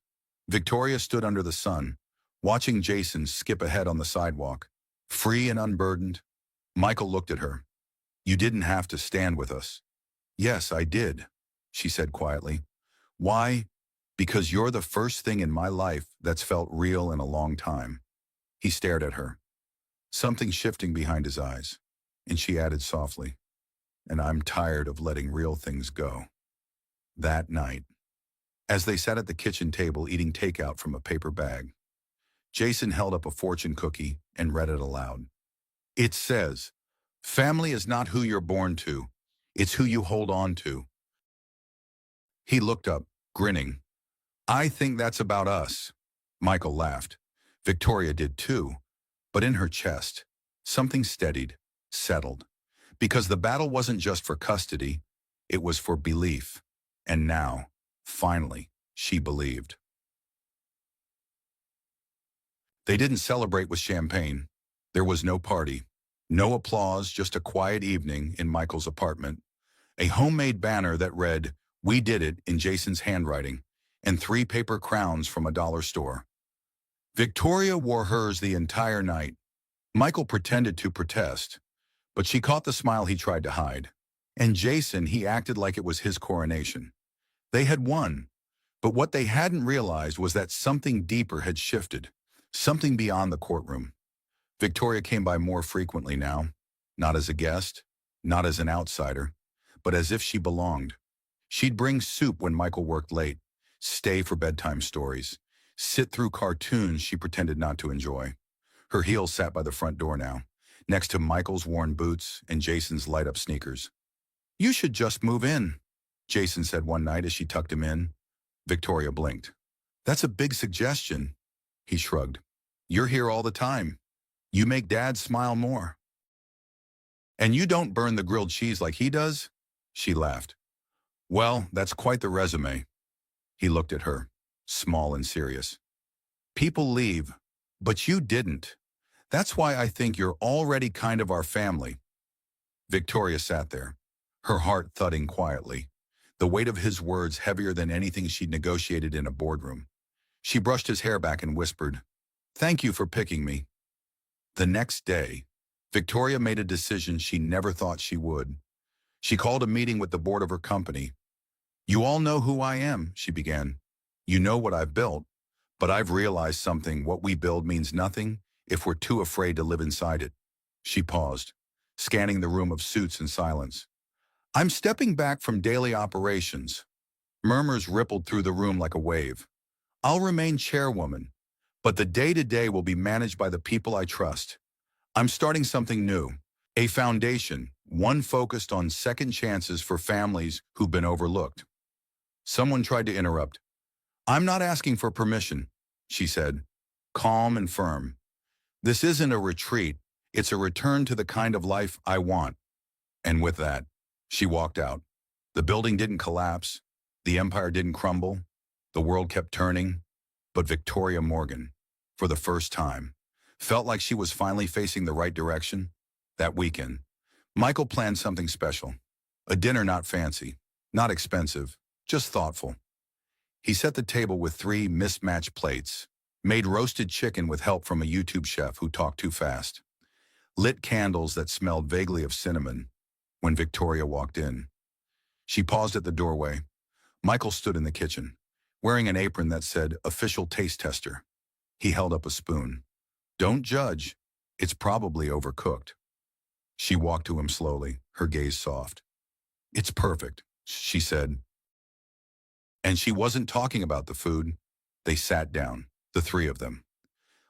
Victoria stood under the sun, watching Jason skip ahead on the sidewalk, free and unburdened. Michael looked at her. You didn't have to stand with us. Yes, I did, she said quietly. Why? Because you're the first thing in my life that's felt real in a long time. He stared at her, something shifting behind his eyes, and she added softly, and I'm tired of letting real things go. That night, as they sat at the kitchen table eating takeout from a paper bag, Jason held up a fortune cookie and read it aloud. It says, family is not who you're born to, it's who you hold on to. He looked up, grinning. I think that's about us. Michael laughed. Victoria did too, but in her chest, something steadied, settled, because the battle wasn't just for custody, it was for belief. And now, finally, she believed. They didn't celebrate with champagne. There was no party, no applause, just a quiet evening in Michael's apartment. A homemade banner that read, We did it, in Jason's handwriting, and 3 paper crowns from a dollar store. Victoria wore hers the entire night. Michael pretended to protest, but she caught the smile he tried to hide. And Jason, he acted like it was his coronation. They had won, but what they hadn't realized was that something deeper had shifted, something beyond the courtroom. Victoria came by more frequently now, not as a guest, not as an outsider, but as if she belonged. She'd bring soup when Michael worked late, stay for bedtime stories, sit through cartoons she pretended not to enjoy. Her heels sat by the front door now, next to Michael's worn boots and Jason's light-up sneakers. You should just move in, Jason said one night as she tucked him in. Victoria blinked. That's a big suggestion, he shrugged. You're here all the time. You make Dad smile more. And you don't burn the grilled cheese like he does? She laughed. Well, that's quite the resume. He looked at her, small and serious. People leave, but you didn't. That's why I think you're already kind of our family. Victoria sat there, her heart thudding quietly, the weight of his words heavier than anything she'd negotiated in a boardroom. She brushed his hair back and whispered, Thank you for picking me. The next day, Victoria made a decision she never thought she would. She called a meeting with the board of her company. You all know who I am, she began. You know what I've built, but I've realized something. What we build means nothing if we're too afraid to live inside it. She paused, scanning the room of suits in silence. I'm stepping back from daily operations. Murmurs rippled through the room like a wave. I'll remain chairwoman, but the day-to-day will be managed by the people I trust. I'm starting something new, a foundation, one focused on second chances for families who've been overlooked. Someone tried to interrupt. "I'm not asking for permission," she said, calm and firm. "This isn't a retreat. It's a return to the kind of life I want." And with that, she walked out. The building didn't collapse. The empire didn't crumble. The world kept turning. But Victoria Morgan, for the first time, felt like she was finally facing the right direction. That weekend, Michael planned something special. A dinner not fancy, not expensive, just thoughtful. He set the table with 3 mismatched plates, made roasted chicken with help from a YouTube chef who talked too fast, lit candles that smelled vaguely of cinnamon. When Victoria walked in, she paused at the doorway. Michael stood in the kitchen, wearing an apron that said official taste tester. He held up a spoon. "Don't judge. It's probably overcooked." She walked to him slowly, her gaze soft. "It's perfect," she said. And she wasn't talking about the food. They sat down, the 3 of them,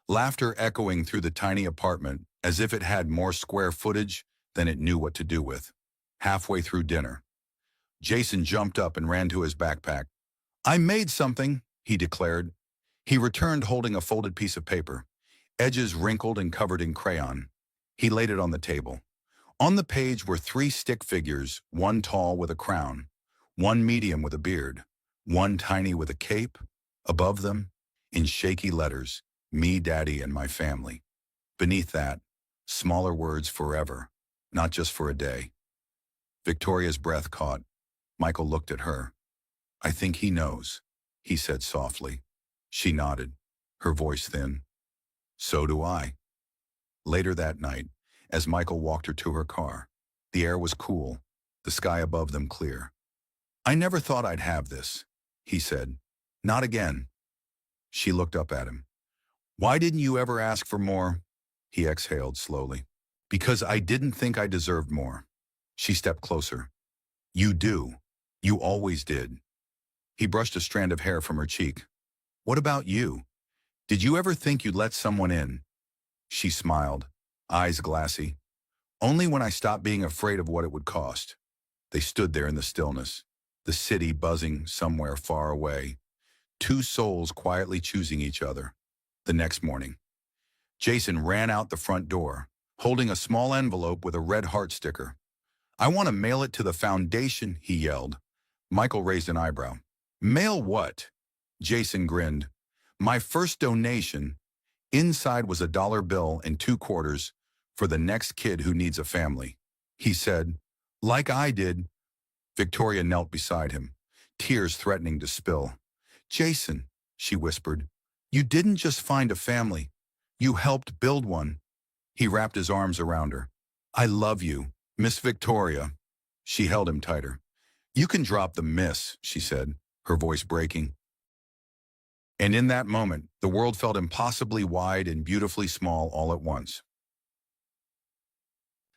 laughter echoing through the tiny apartment as if it had more square footage than it knew what to do with. Halfway through dinner, Jason jumped up and ran to his backpack. "I made something," he declared. He returned holding a folded piece of paper, edges wrinkled and covered in crayon. He laid it on the table. On the page were 3 stick figures, one tall with a crown, one medium with a beard, one tiny with a cape. Above them, in shaky letters, "Me, Daddy, and my family." Beneath that, smaller words, "Forever, not just for a day." Victoria's breath caught. Michael looked at her. "I think he knows," he said softly. She nodded, her voice thin. "So do I." Later that night, as Michael walked her to her car, the air was cool, the sky above them clear. "I never thought I'd have this," he said. "Not again." She looked up at him. "Why didn't you ever ask for more?" He exhaled slowly. "Because I didn't think I deserved more." She stepped closer. "You do. You always did." He brushed a strand of hair from her cheek. "What about you? Did you ever think you'd let someone in?" She smiled, eyes glassy. "Only when I stopped being afraid of what it would cost." They stood there in the stillness, the city buzzing somewhere far away, 2 souls quietly choosing each other. The next morning, Jason ran out the front door, holding a small envelope with a red heart sticker. "I want to mail it to the foundation," he yelled. Michael raised an eyebrow. "Mail what?" Jason grinned. "My first donation." Inside was a dollar bill and 2 quarters for the next kid who needs a family. He said, "Like I did." Victoria knelt beside him, tears threatening to spill. "Jason," she whispered, "you didn't just find a family. You helped build one." He wrapped his arms around her. "I love you, Miss Victoria." She held him tighter. "You can drop the miss," she said, her voice breaking. And in that moment, the world felt impossibly wide and beautifully small all at once.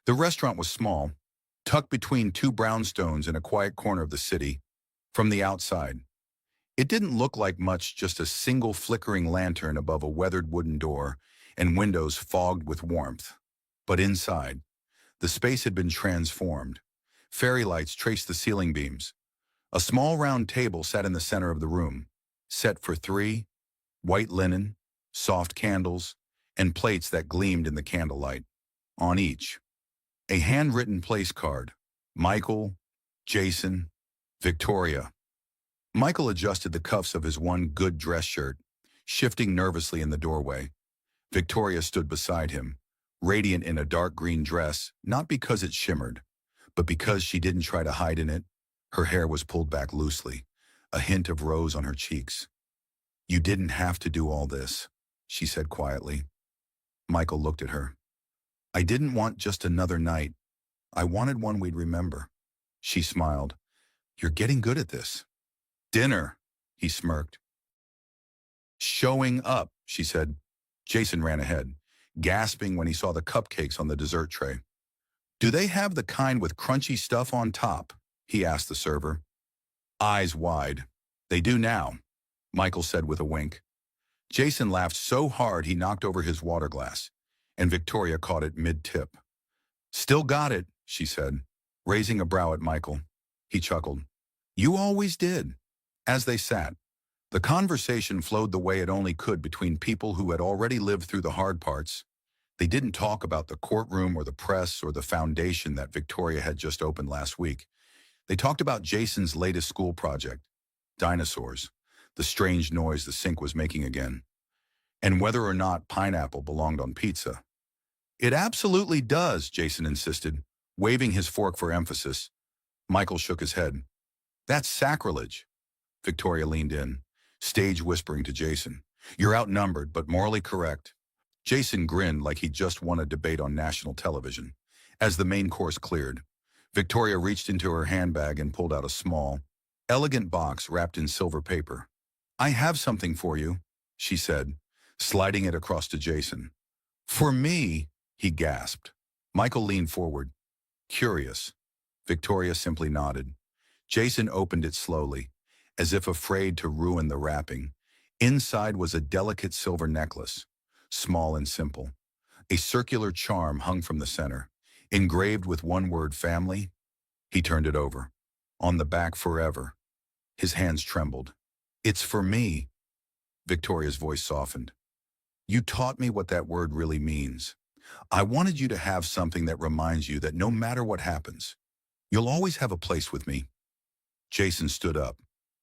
The restaurant was small, tucked between 2 brownstones in a quiet corner of the city. From the outside, it didn't look like much, just a single flickering lantern above a weathered wooden door and windows fogged with warmth. But inside, the space had been transformed. Fairy lights traced the ceiling beams. A small round table sat in the center of the room, set for 3, white linen, soft candles, and plates that gleamed in the candlelight. On each, a handwritten place card. Michael, Jason, Victoria. Michael adjusted the cuffs of his one good dress shirt, shifting nervously in the doorway. Victoria stood beside him, radiant in a dark green dress, not because it shimmered, but because she didn't try to hide in it. Her hair was pulled back loosely, a hint of rose on her cheeks. "You didn't have to do all this," she said quietly. Michael looked at her. "I didn't want just another night. I wanted one we'd remember." She smiled. "You're getting good at this." "Dinner," he smirked. "Showing up," she said. Jason ran ahead, gasping when he saw the cupcakes on the dessert tray. "Do they have the kind with crunchy stuff on top?" he asked the server. Eyes wide. "They do now," Michael said with a wink. Jason laughed so hard he knocked over his water glass, and Victoria caught it mid-tip. "Still got it," she said, raising a brow at Michael. He chuckled. "You always did." As they sat, the conversation flowed the way it only could between people who had already lived through the hard parts. They didn't talk about the courtroom or the press or the foundation that Victoria had just opened last week. They talked about Jason's latest school project, dinosaurs, the strange noise the sink was making again, and whether or not pineapple belonged on pizza. It absolutely does, Jason insisted, waving his fork for emphasis. Michael shook his head. That's sacrilege. Victoria leaned in, stage whispering to Jason. You're outnumbered, but morally correct. Jason grinned like he'd just won a debate on national television. As the main course cleared, Victoria reached into her handbag and pulled out a small, elegant box wrapped in silver paper. I have something for you, she said, sliding it across to Jason. For me, he gasped. Michael leaned forward, curious. Victoria simply nodded. Jason opened it slowly, as if afraid to ruin the wrapping. Inside was a delicate silver necklace, small and simple. A circular charm hung from the center, engraved with one word, family. He turned it over. On the back, forever. His hands trembled. It's for me. Victoria's voice softened. You taught me what that word really means. I wanted you to have something that reminds you that no matter what happens, you'll always have a place with me. Jason stood up,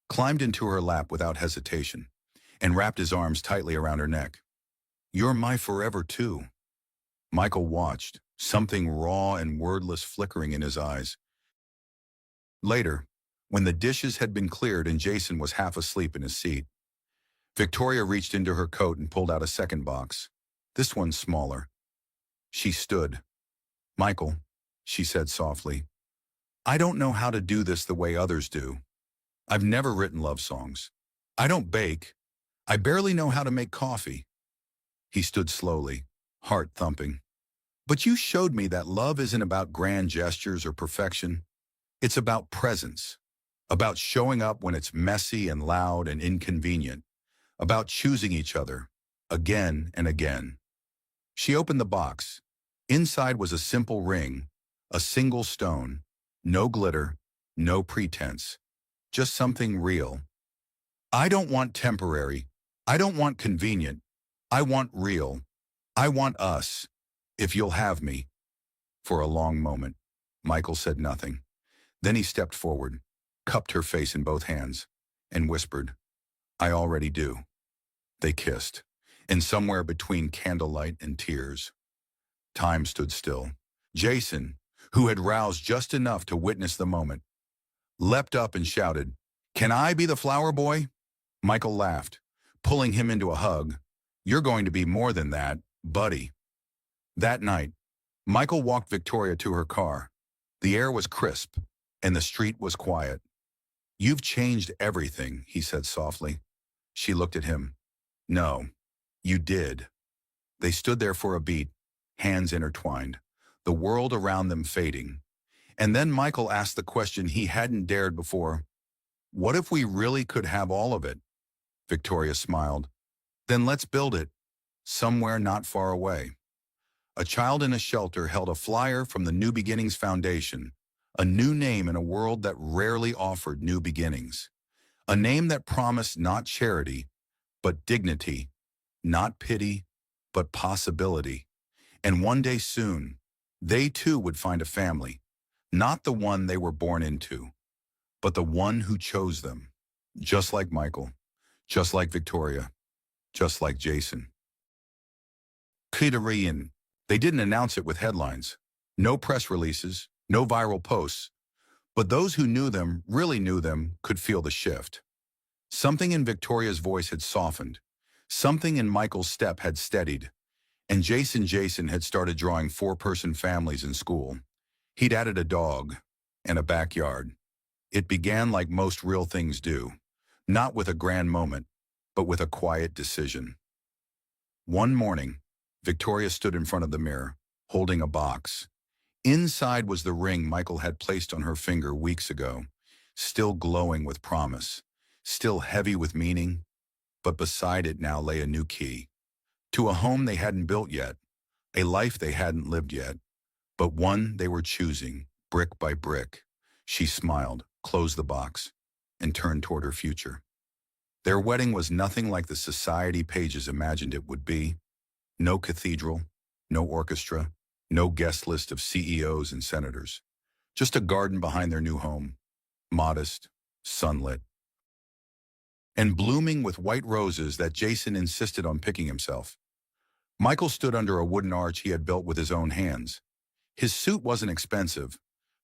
climbed into her lap without hesitation, and wrapped his arms tightly around her neck. You're my forever too. Michael watched, something raw and wordless flickering in his eyes. Later, when the dishes had been cleared and Jason was half asleep in his seat, Victoria reached into her coat and pulled out a second box. This one's smaller. She stood. Michael, she said softly, I don't know how to do this the way others do. I've never written love songs. I don't bake. I barely know how to make coffee. He stood slowly, heart thumping. But you showed me that love isn't about grand gestures or perfection. It's about presence, about showing up when it's messy and loud and inconvenient, about choosing each other, again and again. She opened the box. Inside was a simple ring, a single stone, no glitter, no pretense, just something real. I don't want temporary. I don't want convenient. I want real. I want us, if you'll have me. For a long moment, Michael said nothing. Then he stepped forward, cupped her face in both hands, and whispered, I already do. They kissed, and somewhere between candlelight and tears, time stood still. Jason, who had roused just enough to witness the moment, leapt up and shouted, Can I be the flower boy? Michael laughed, pulling him into a hug. You're going to be more than that, buddy. That night, Michael walked Victoria to her car. The air was crisp, and the street was quiet. You've changed everything, he said softly. She looked at him. No, you did. They stood there for a beat, hands intertwined, the world around them fading. And then Michael asked the question he hadn't dared before. What if we really could have all of it? Victoria smiled. Then let's build it, somewhere not far away. A child in a shelter held a flyer from the New Beginnings Foundation, a new name in a world that rarely offered new beginnings. A name that promised not charity, but dignity, not pity, but possibility. And one day soon, they too would find a family, not the one they were born into, but the one who chose them, just like Michael, just like Victoria, just like Jason. Kriterian. They didn't announce it with headlines. No press releases, no viral posts. But those who knew them, really knew them, could feel the shift. Something in Victoria's voice had softened. Something in Michael's step had steadied. And Jason had started drawing four-person families in school. He'd added a dog and a backyard. It began like most real things do, not with a grand moment, but with a quiet decision. One morning, Victoria stood in front of the mirror, holding a box. Inside was the ring Michael had placed on her finger weeks ago, still glowing with promise, still heavy with meaning, but beside it now lay a new key. To a home they hadn't built yet, a life they hadn't lived yet, but one they were choosing, brick by brick. She smiled, closed the box. and turned toward her future. Their wedding was nothing like the society pages imagined it would be. No cathedral, no orchestra, no guest list of CEOs and senators. Just a garden behind their new home, modest, sunlit, and blooming with white roses that Jason insisted on picking himself. Michael stood under a wooden arch he had built with his own hands. His suit wasn't expensive,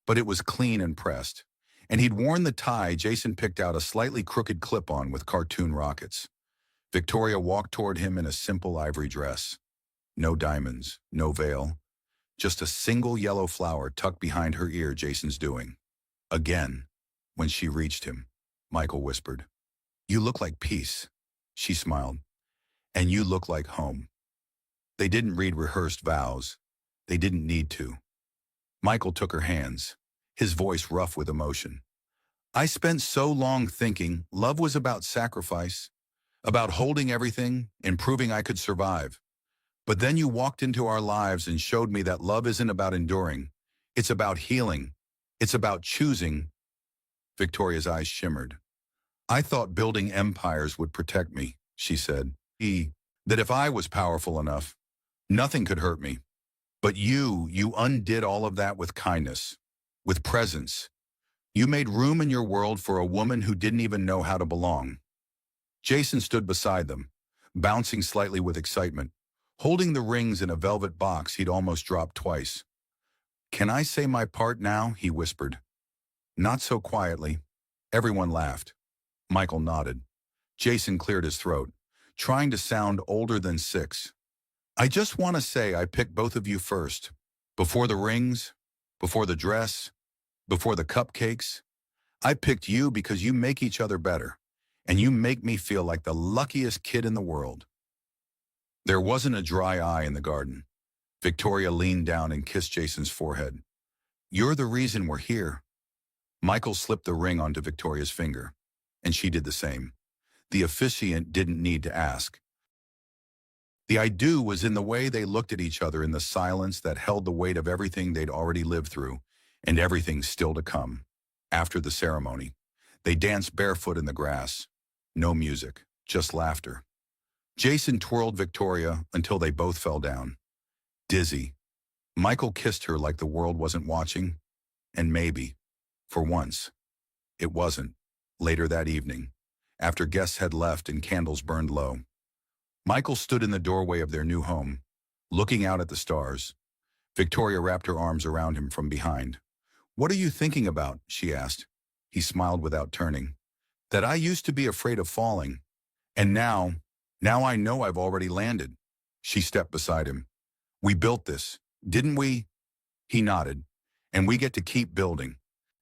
but it was clean and pressed, and he'd worn the tie Jason picked out a slightly crooked clip-on with cartoon rockets. Victoria walked toward him in a simple ivory dress. No diamonds, no veil, just a single yellow flower tucked behind her ear. Jason's doing. Again, when she reached him, Michael whispered, "You look like peace." She smiled. "And you look like home." They didn't read rehearsed vows. They didn't need to. Michael took her hands, his voice rough with emotion. "I spent so long thinking love was about sacrifice, about holding everything and proving I could survive. But then you walked into our lives and showed me that love isn't about enduring. It's about healing. It's about choosing." Victoria's eyes shimmered. "I thought building empires would protect me," she said. That if I was powerful enough, nothing could hurt me. But you undid all of that with kindness, with presence. You made room in your world for a woman who didn't even know how to belong." Jason stood beside them, bouncing slightly with excitement, holding the rings in a velvet box he'd almost dropped twice. "Can I say my part now?" he whispered. Not so quietly. Everyone laughed. Michael nodded. Jason cleared his throat, trying to sound older than 6. "I just want to say I picked both of you first. Before the rings, before the dress, before the cupcakes. I picked you because you make each other better, and you make me feel like the luckiest kid in the world." There wasn't a dry eye in the garden. Victoria leaned down and kissed Jason's forehead. "You're the reason we're here." Michael slipped the ring onto Victoria's finger, and she did the same. The officiant didn't need to ask. The I do was in the way they looked at each other in the silence that held the weight of everything they'd already lived through, and everything still to come. After the ceremony, they danced barefoot in the grass. No music, just laughter. Jason twirled Victoria until they both fell down. Dizzy, Michael kissed her like the world wasn't watching, and maybe, for once, it wasn't. Later that evening, after guests had left and candles burned low, Michael stood in the doorway of their new home, looking out at the stars. Victoria wrapped her arms around him from behind. "What are you thinking about?" she asked. He smiled without turning. "That I used to be afraid of falling, and now I know I've already landed." She stepped beside him. "We built this, didn't we?" He nodded. "And we get to keep building."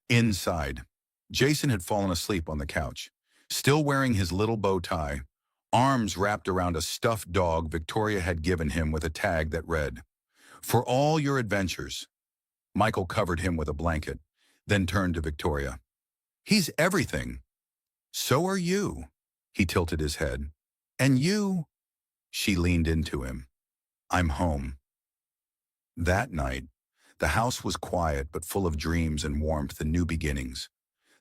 Inside, Jason had fallen asleep on the couch, still wearing his little bow tie, arms wrapped around a stuffed dog Victoria had given him with a tag that read, "For all your adventures." Michael covered him with a blanket, then turned to Victoria. "He's everything." "So are you." He tilted his head. "And you?" She leaned into him. "I'm home." That night, the house was quiet but full of dreams and warmth and new beginnings,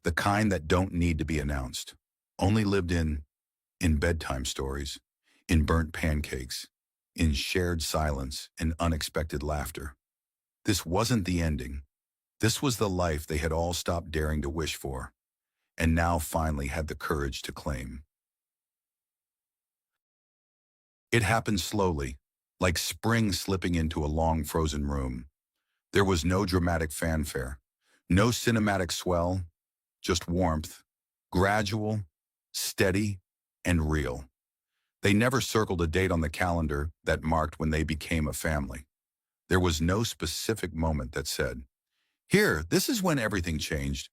the kind that don't need to be announced, only lived in bedtime stories, in burnt pancakes, in shared silence and unexpected laughter. This wasn't the ending. This was the life they had all stopped daring to wish for, and now finally had the courage to claim. It happened slowly, like spring slipping into a long frozen room. There was no dramatic fanfare, no cinematic swell, just warmth, gradual, steady, and real. They never circled a date on the calendar that marked when they became a family. There was no specific moment that said, "Here, this is when everything changed."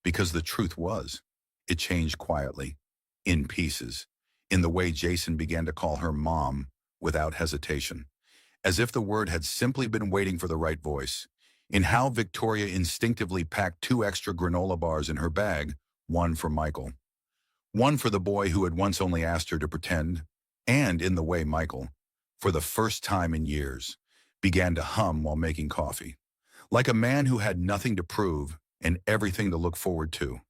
Because the truth was, it changed quietly, in pieces, in the way Jason began to call her mom without hesitation, as if the word had simply been waiting for the right voice, in how Victoria instinctively packed 2 extra granola bars in her bag, one for Michael, one for the boy who had once only asked her to pretend, and in the way Michael, for the first time in years, began to hum while making coffee, like a man who had nothing to prove and everything to look forward to.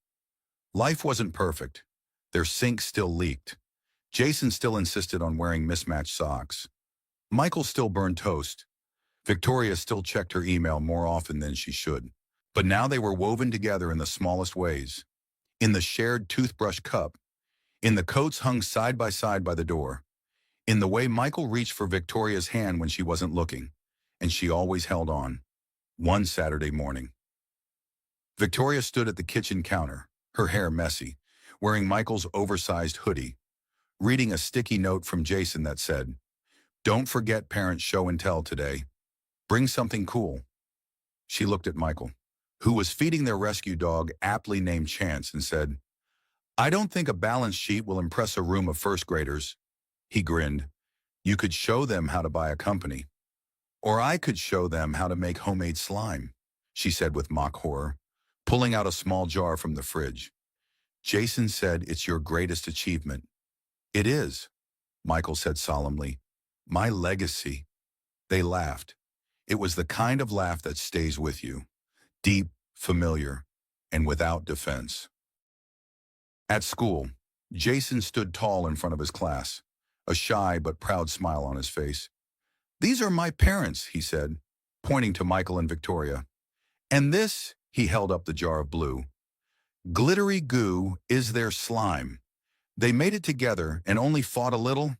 Life wasn't perfect. Their sink still leaked. Jason still insisted on wearing mismatched socks. Michael still burned toast. Victoria still checked her email more often than she should. But now they were woven together in the smallest ways. In the shared toothbrush cup, in the coats hung side by the door, in the way Michael reached for Victoria's hand when she wasn't looking, and she always held on. One Saturday morning, Victoria stood at the kitchen counter, her hair messy, wearing Michael's oversized hoodie, reading a sticky note from Jason that said, "Don't forget parents' show and tell today. Bring something cool." She looked at Michael, who was feeding their rescue dog, aptly named Chance, and said, "I don't think a balance sheet will impress a room of first graders." He grinned. "You could show them how to buy a company. Or I could show them how to make homemade slime," she said with mock horror, pulling out a small jar from the fridge. Jason said, "It's your greatest achievement." "It is," Michael said solemnly. "My legacy." They laughed. It was the kind of laugh that stays with you, deep, familiar, and without defense. At school, Jason stood tall in front of his class, a shy but proud smile on his face. "These are my parents," he said, pointing to Michael and Victoria. "And this," he held up the jar of blue, "glittery goo is their slime. They made it together and only fought a little."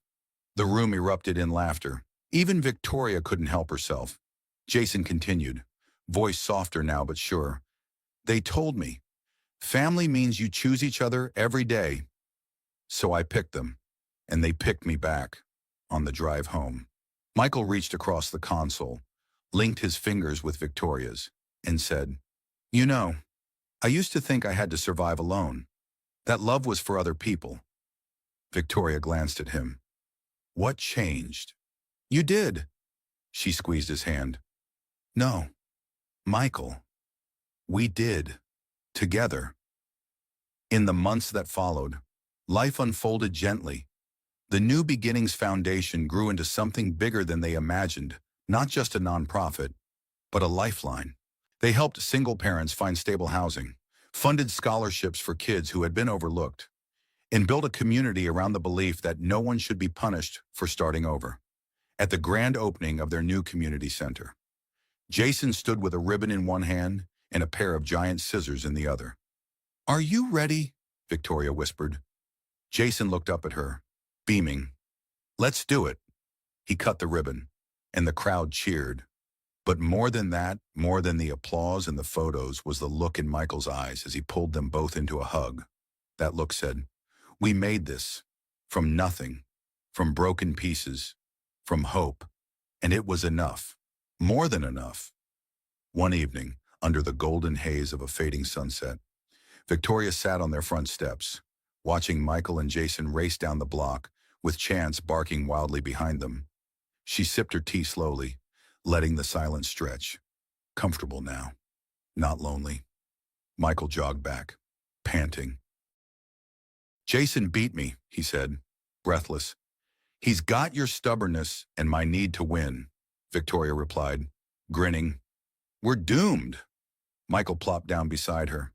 The room erupted in laughter. Even Victoria couldn't help herself. Jason continued, voice softer now but sure. "They told me, family means you choose each other every day. So I picked them, and they picked me back on the drive home." Michael reached across the console, linked his fingers with Victoria's, and said, "You know, I used to think I had to survive alone. That love was for other people." Victoria glanced at him. "What changed?" "You did." She squeezed his hand. "No, Michael, we did. Together." In the months that followed, life unfolded gently. The New Beginnings Foundation grew into something bigger than they imagined, not just a nonprofit, but a lifeline. They helped single parents find stable housing, funded scholarships for kids who had been overlooked, and built a community around the belief that no one should be punished for starting over. At the grand opening of their new community center, Jason stood with a ribbon in one hand and a pair of giant scissors in the other. "Are you ready?" Victoria whispered. Jason looked up at her, beaming. "Let's do it." He cut the ribbon, and the crowd cheered. But more than that, more than the applause and the photos, was the look in Michael's eyes as he pulled them both into a hug. That look said, "We made this. From nothing. From broken pieces. From hope. And it was enough. More than enough." One evening, under the golden haze of a fading sunset, Victoria sat on their front steps, watching Michael and Jason race down the block, with Chance barking wildly behind them. She sipped her tea slowly, letting the silence stretch. Comfortable now. Not lonely. Michael jogged back, panting. "Jason beat me," he said, breathless. "He's got your stubbornness and my need to win," Victoria replied, grinning. "We're doomed." Michael plopped down beside her.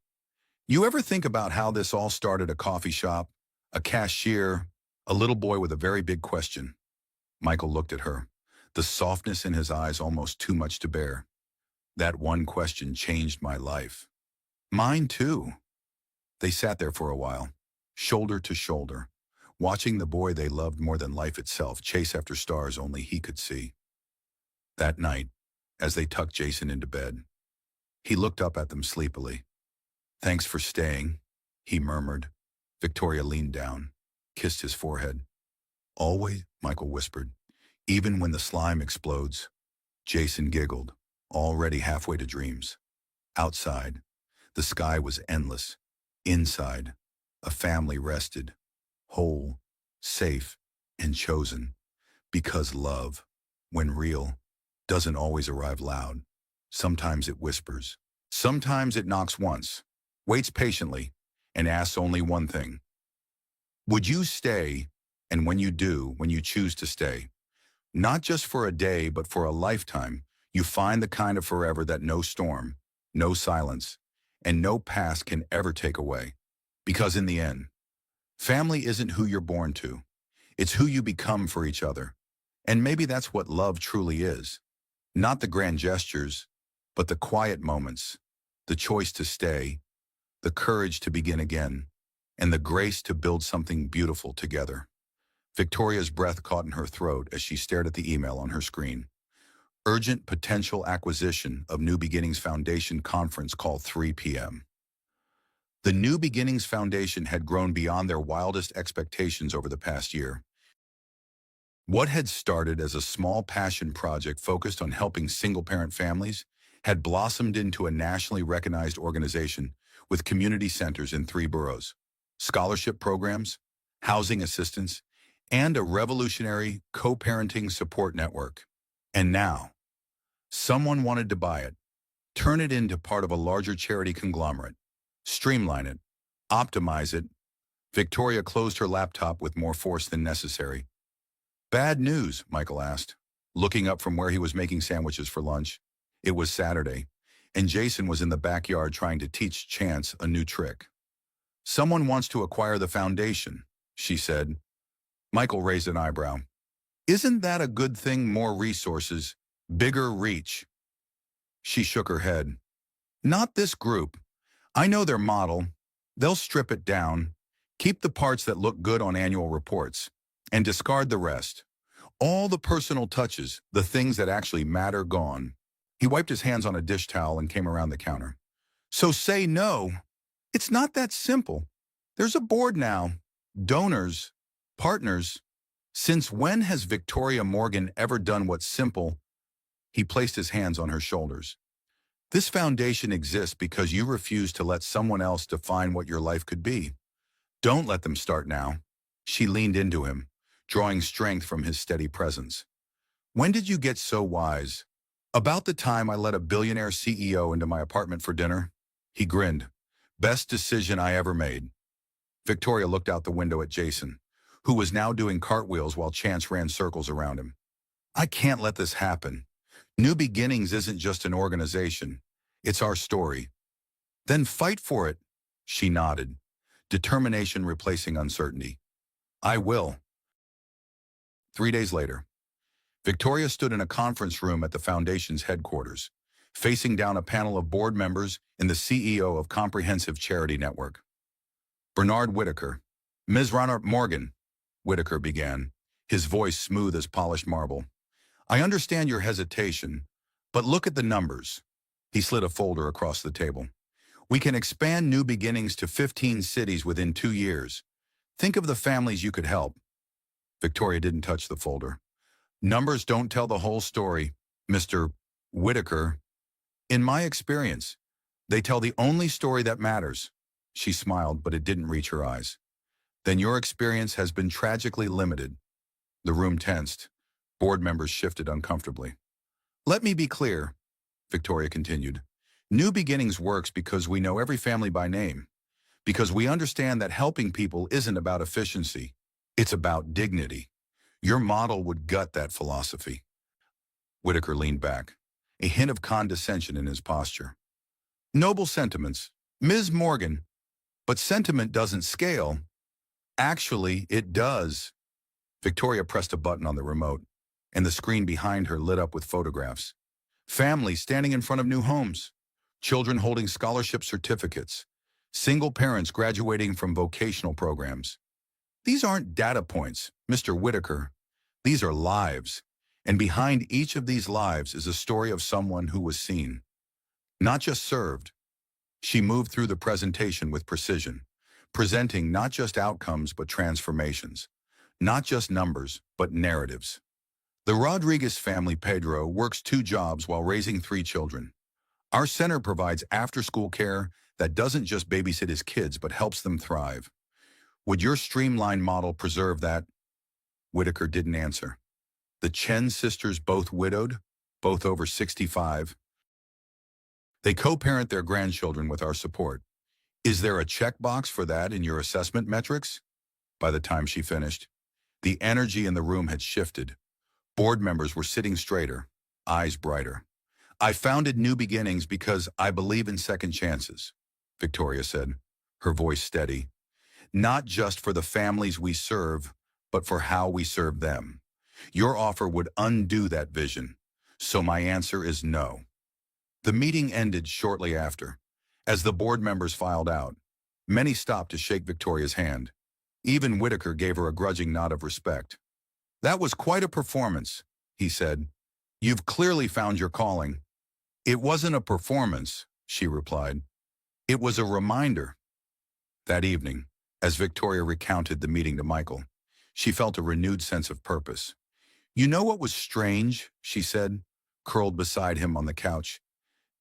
"You ever think about how this all started? A coffee shop, a cashier, a little boy with a very big question." Michael looked at her, the softness in his eyes almost too much to bear. "That one question changed my life." "Mine too." They sat there for a while, shoulder to shoulder, watching the boy they loved more than life itself chase after stars only he could see. That night, as they tucked Jason into bed, he looked up at them sleepily. "Thanks for staying," he murmured. Victoria leaned down, kissed his forehead. "Always," Michael whispered, "even when the slime explodes." Jason giggled, already halfway to dreams. Outside, the sky was endless. Inside, a family rested, whole, safe, and chosen. Because love, when real, doesn't always arrive loud. Sometimes it whispers. Sometimes it knocks once, waits patiently, and asks only one thing. Would you stay? And when you do, when you choose to stay, not just for a day, but for a lifetime, you find the kind of forever that no storm, no silence, and no past can ever take away. Because in the end, family isn't who you're born to. It's who you become for each other. And maybe that's what love truly is. Not the grand gestures, but the quiet moments, the choice to stay, the courage to begin again, and the grace to build something beautiful together. Victoria's breath caught in her throat as she stared at the email on her screen. Urgent potential acquisition of New Beginnings Foundation conference call 3 p.m. The New Beginnings Foundation had grown beyond their wildest expectations over the past year. What had started as a small passion project focused on helping single-parent families had blossomed into a nationally recognized organization with community centers in 3 boroughs, scholarship programs, housing assistance, and a revolutionary co-parenting support network. And now, someone wanted to buy it, turn it into part of a larger charity conglomerate, streamline it, optimize it. Victoria closed her laptop with more force than necessary. Bad news, Michael asked, looking up from where he was making sandwiches for lunch. It was Saturday, and Jason was in the backyard trying to teach Chance a new trick. Someone wants to acquire the foundation, she said. Michael raised an eyebrow. Isn't that a good thing? More resources, bigger reach. She shook her head. Not this group. I know their model. They'll strip it down, keep the parts that look good on annual reports, and discard the rest. All the personal touches, the things that actually matter, gone. He wiped his hands on a dish towel and came around the counter. So say no. It's not that simple. There's a board now. Donors. Partners. Since when has Victoria Morgan ever done what's simple? He placed his hands on her shoulders. This foundation exists because you refuse to let someone else define what your life could be. Don't let them start now. She leaned into him, drawing strength from his steady presence. When did you get so wise? About the time I let a billionaire CEO into my apartment for dinner. He grinned. Best decision I ever made. Victoria looked out the window at Jason, who was now doing cartwheels while Chance ran circles around him. I can't let this happen. New Beginnings isn't just an organization. It's our story. Then fight for it, she nodded, determination replacing uncertainty. I will. 3 days later, Victoria stood in a conference room at the Foundation's headquarters, facing down a panel of board members and the CEO of Comprehensive Charity Network. Bernard Whitaker. Ms. Ronald Morgan, Whitaker began, his voice smooth as polished marble. I understand your hesitation, but look at the numbers. He slid a folder across the table. We can expand New Beginnings to 15 cities within 2 years. Think of the families you could help. Victoria didn't touch the folder. Numbers don't tell the whole story, Mr. Whitaker. In my experience, they tell the only story that matters. She smiled, but it didn't reach her eyes. Then your experience has been tragically limited. The room tensed. Board members shifted uncomfortably. Let me be clear, Victoria continued. New Beginnings works because we know every family by name, because we understand that helping people isn't about efficiency. It's about dignity. Your model would gut that philosophy. Whitaker leaned back, a hint of condescension in his posture. Noble sentiments, Ms. Morgan, but sentiment doesn't scale. Actually, it does. Victoria pressed a button on the remote, and the screen behind her lit up with photographs. Families standing in front of new homes, children holding scholarship certificates, single parents graduating from vocational programs. These aren't data points, Mr. Whitaker. These are lives, and behind each of these lives is a story of someone who was seen, not just served. She moved through the presentation with precision, presenting not just outcomes but transformations, not just numbers but narratives. The Rodriguez family, Pedro, works 2 jobs while raising 3 children. Our center provides after-school care that doesn't just babysit his kids but helps them thrive. Would your streamlined model preserve that? Whitaker didn't answer. The Chen sisters, both widowed, both over 65. They co-parent their grandchildren with our support. Is there a checkbox for that in your assessment metrics? By the time she finished, the energy in the room had shifted. Board members were sitting straighter, eyes brighter. I founded New Beginnings because I believe in second chances, Victoria said, her voice steady. not just for the families we serve, but for how we serve them. Your offer would undo that vision. So my answer is no. The meeting ended shortly after. As the board members filed out, many stopped to shake Victoria's hand. Even Whitaker gave her a grudging nod of respect. That was quite a performance, he said. You've clearly found your calling. It wasn't a performance, she replied. It was a reminder. That evening, as Victoria recounted the meeting to Michael, she felt a renewed sense of purpose. You know what was strange, she said, curled beside him on the couch.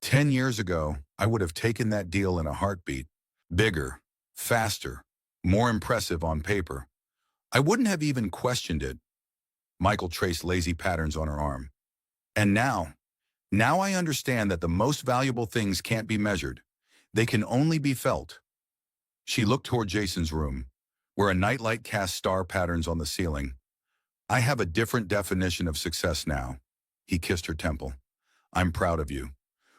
10 years ago, I would have taken that deal in a heartbeat. Bigger, faster, more impressive on paper. I wouldn't have even questioned it. Michael traced lazy patterns on her arm. And now I understand that the most valuable things can't be measured. They can only be felt. She looked toward Jason's room, where a nightlight cast star patterns on the ceiling. I have a different definition of success now. He kissed her temple. I'm proud of you.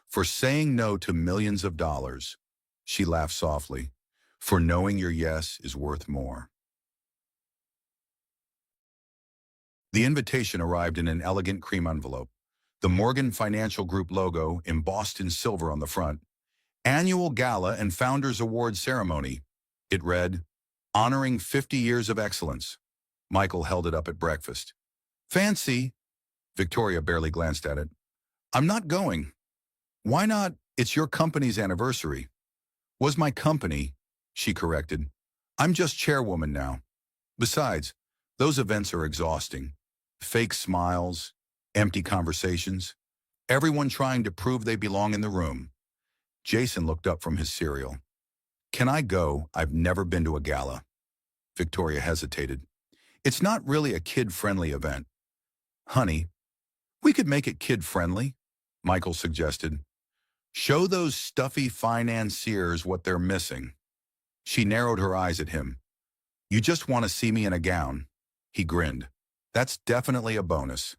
For saying no to millions of dollars. She laughed softly. For knowing your yes is worth more. The invitation arrived in an elegant cream envelope. The Morgan Financial Group logo embossed in silver on the front. Annual Gala and Founders Award Ceremony. It read, Honoring 50 Years of Excellence. Michael held it up at breakfast. Fancy. Victoria barely glanced at it. I'm not going. Why not? It's your company's anniversary. Was my company, she corrected. I'm just chairwoman now. Besides, those events are exhausting. Fake smiles, empty conversations, everyone trying to prove they belong in the room. Jason looked up from his cereal. Can I go? I've never been to a gala. Victoria hesitated. It's not really a kid-friendly event. Honey, we could make it kid-friendly, Michael suggested. Show those stuffy financiers what they're missing. She narrowed her eyes at him. You just want to see me in a gown. He grinned. That's definitely a bonus.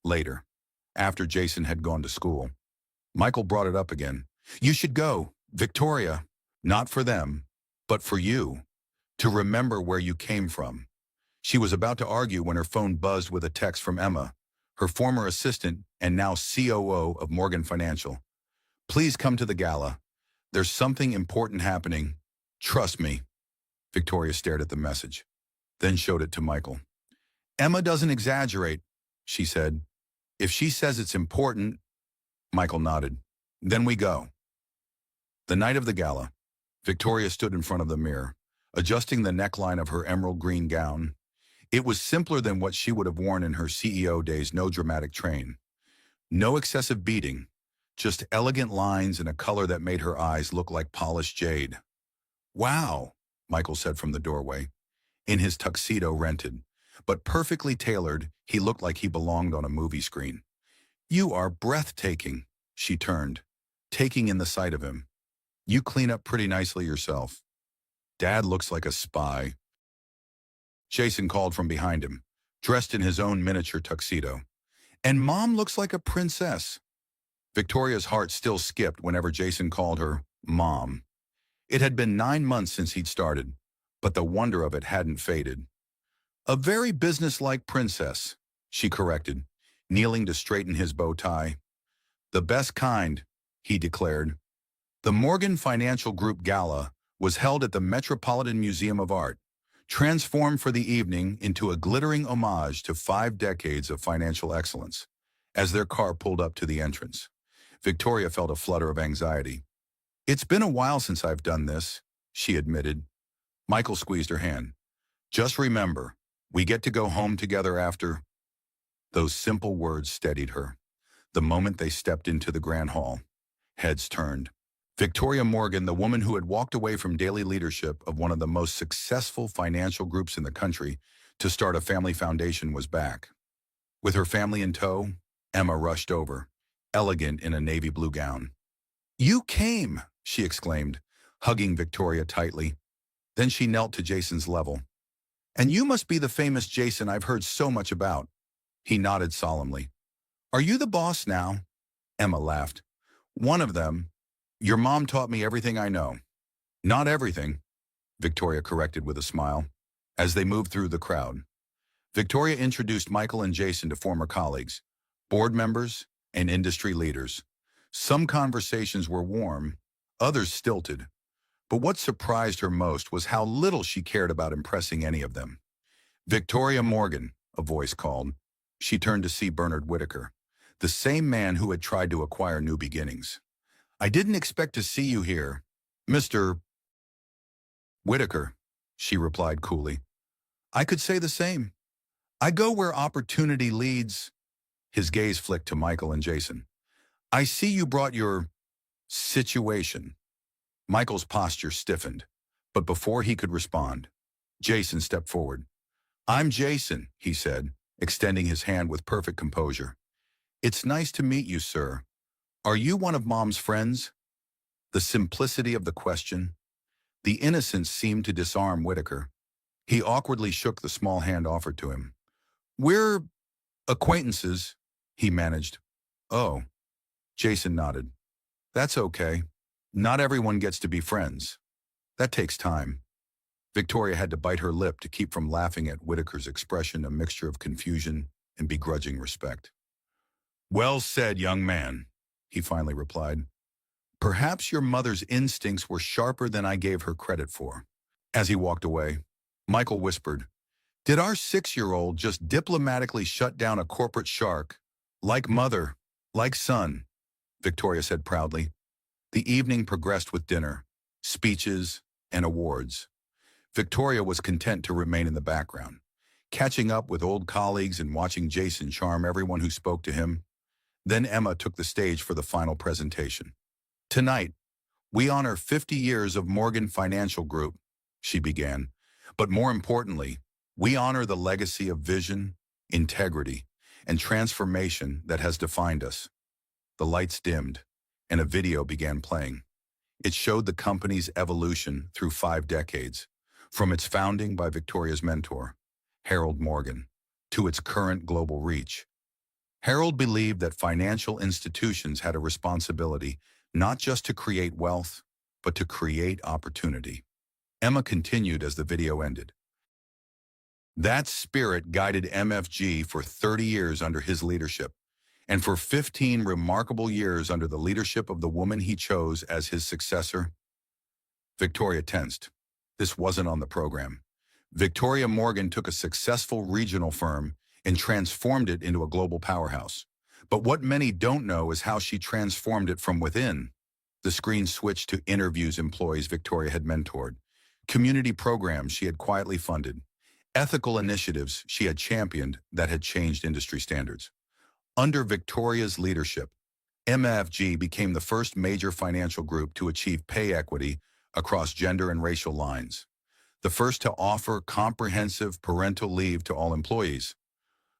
Later, after Jason had gone to school, Michael brought it up again. You should go, Victoria, not for them, but for you, to remember where you came from. She was about to argue when her phone buzzed with a text from Emma, her former assistant and now COO of Morgan Financial. Please come to the gala. There's something important happening. Trust me. Victoria stared at the message, then showed it to Michael. Emma doesn't exaggerate, she said. If she says it's important, Michael nodded. Then we go. The night of the gala, Victoria stood in front of the mirror, adjusting the neckline of her emerald green gown. It was simpler than what she would have worn in her CEO days, no dramatic train. No excessive beading, just elegant lines in a color that made her eyes look like polished jade. Wow, Michael said from the doorway. In his tuxedo rented, but perfectly tailored, he looked like he belonged on a movie screen. You are breathtaking, she turned, taking in the sight of him. You clean up pretty nicely yourself. Dad looks like a spy. Jason called from behind him, dressed in his own miniature tuxedo. And Mom looks like a princess. Victoria's heart still skipped whenever Jason called her Mom. It had been 9 months since he'd started, but the wonder of it hadn't faded. A very businesslike princess, she corrected, kneeling to straighten his bow tie. The best kind, he declared. The Morgan Financial Group Gala was held at the Metropolitan Museum of Art, transformed for the evening into a glittering homage to 5 decades of financial excellence. As their car pulled up to the entrance, Victoria felt a flutter of anxiety. It's been a while since I've done this, she admitted. Michael squeezed her hand. Just remember, we get to go home together after. Those simple words steadied her. The moment they stepped into the grand hall, heads turned. Victoria Morgan, the woman who had walked away from daily leadership of one of the most successful financial groups in the country to start a family foundation, was back. With her family in tow, Emma rushed over, elegant in a navy blue gown. You came, she exclaimed, hugging Victoria tightly. Then she knelt to Jason's level. And you must be the famous Jason I've heard so much about. He nodded solemnly. Are you the boss now? Emma laughed. One of them. Your mom taught me everything I know. Not everything. Victoria corrected with a smile. As they moved through the crowd, Victoria introduced Michael and Jason to former colleagues, board members, and industry leaders. Some conversations were warm, others stilted, but what surprised her most was how little she cared about impressing any of them. "Victoria Morgan," a voice called. She turned to see Bernard Whitaker, the same man who had tried to acquire New Beginnings. "I didn't expect to see you here, Mr. Whitaker," she replied coolly. "I could say the same. I go where opportunity leads." His gaze flicked to Michael and Jason. "I see you brought your situation." Michael's posture stiffened, but before he could respond, Jason stepped forward. "I'm Jason," he said, extending his hand with perfect composure. "It's nice to meet you, sir. Are you one of Mom's friends?" The simplicity of the question, the innocence seemed to disarm Whitaker. He awkwardly shook the small hand offered to him. "We're acquaintances," he managed. "Oh," Jason nodded. "That's okay. Not everyone gets to be friends. That takes time." Victoria had to bite her lip to keep from laughing at Whitaker's expression, a mixture of confusion and begrudging respect. "Well said, young man," he finally replied. "Perhaps your mother's instincts were sharper than I gave her credit for." As he walked away, Michael whispered, "Did our 6-year-old just diplomatically shut down a corporate shark? Like mother, like son," Victoria said proudly. The evening progressed with dinner, speeches, and awards. Victoria was content to remain in the background, catching up with old colleagues and watching Jason charm everyone who spoke to him. Then Emma took the stage for the final presentation. "Tonight, we honor 50 years of Morgan Financial Group," she began. "But more importantly, we honor the legacy of vision, integrity, and transformation that has defined us." The lights dimmed, and a video began playing. It showed the company's evolution through 5 decades, from its founding by Victoria's mentor, Harold Morgan, to its current global reach. Harold believed that financial institutions had a responsibility not just to create wealth, but to create opportunity. Emma continued as the video ended. "That spirit guided MFG for 30 years under his leadership, and for 15 remarkable years under the leadership of the woman he chose as his successor." Victoria tensed. This wasn't on the program. Victoria Morgan took a successful regional firm and transformed it into a global powerhouse. But what many don't know is how she transformed it from within. The screen switched to interviews employees Victoria had mentored, community programs she had quietly funded, ethical initiatives she had championed that had changed industry standards. Under Victoria's leadership, MFG became the first major financial group to achieve pay equity across gender and racial lines, the first to offer comprehensive parental leave to all employees,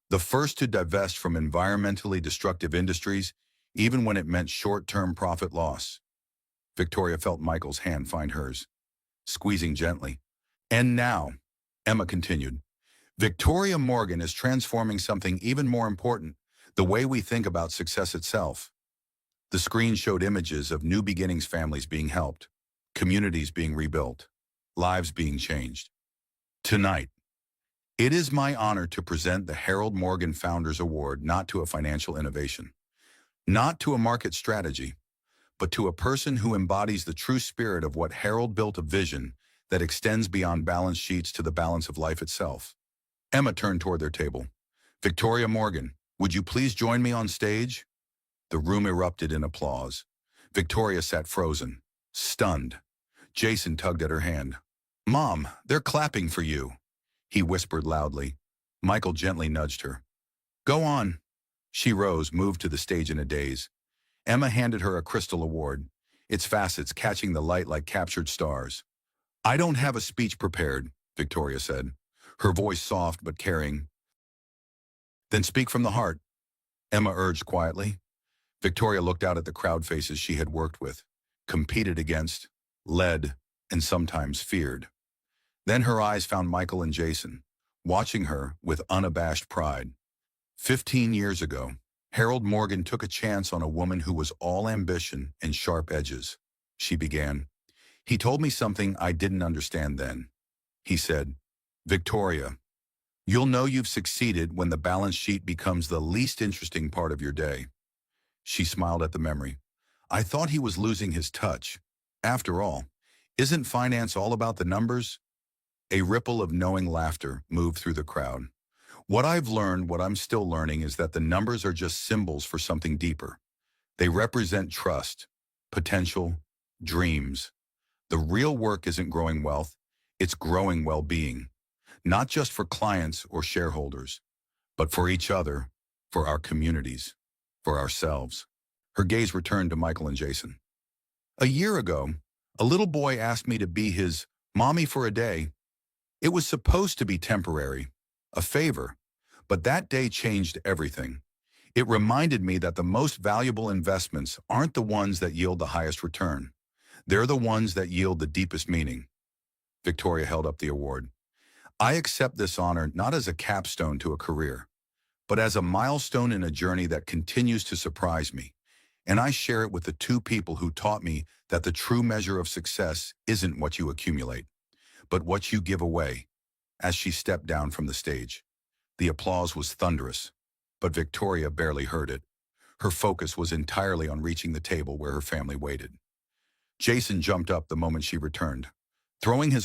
the first to divest from environmentally destructive industries, even when it meant short-term profit loss. Victoria felt Michael's hand find hers, squeezing gently. "And now," Emma continued, "Victoria Morgan is transforming something even more important, the way we think about success itself." The screen showed images of New Beginnings families being helped, communities being rebuilt, lives being changed. "Tonight, it is my honor to present the Harold Morgan Founders Award not to a financial innovation, not to a market strategy, but to a person who embodies the true spirit of what Harold built, a vision that extends beyond balance sheets to the balance of life itself." Emma turned toward their table. "Victoria Morgan, would you please join me on stage?" The room erupted in applause. Victoria sat frozen, stunned. Jason tugged at her hand. "Mom, they're clapping for you," he whispered loudly. Michael gently nudged her. "Go on." She rose, moved to the stage in a daze. Emma handed her a crystal award, its facets catching the light like captured stars. "I don't have a speech prepared," Victoria said, her voice soft but caring. "Then speak from the heart," Emma urged quietly. Victoria looked out at the crowd faces she had worked with, competed against, led, and sometimes feared. Then her eyes found Michael and Jason, watching her with unabashed pride. 15 years ago, Harold Morgan took a chance on a woman who was all ambition and sharp edges. She began. He told me something I didn't understand then. He said, Victoria, you'll know you've succeeded when the balance sheet becomes the least interesting part of your day. She smiled at the memory. I thought he was losing his touch. After all, isn't finance all about the numbers? A ripple of knowing laughter moved through the crowd. What I've learned, what I'm still learning, is that the numbers are just symbols for something deeper. They represent trust, potential, dreams. The real work isn't growing wealth, it's growing well-being. Not just for clients or shareholders, but for each other, for our communities, for ourselves. Her gaze returned to Michael and Jason. A year ago, a little boy asked me to be his mommy for a day. It was supposed to be temporary, a favor, but that day changed everything. It reminded me that the most valuable investments aren't the ones that yield the highest return. They're the ones that yield the deepest meaning. Victoria held up the award. I accept this honor not as a capstone to a career, but as a milestone in a journey that continues to surprise me. And I share it with the two people who taught me that the true measure of success isn't what you accumulate, but what you give away. As she stepped down from the stage, the applause was thunderous, but Victoria barely heard it. Her focus was entirely on reaching the table where her family waited. Jason jumped up the moment she returned, throwing his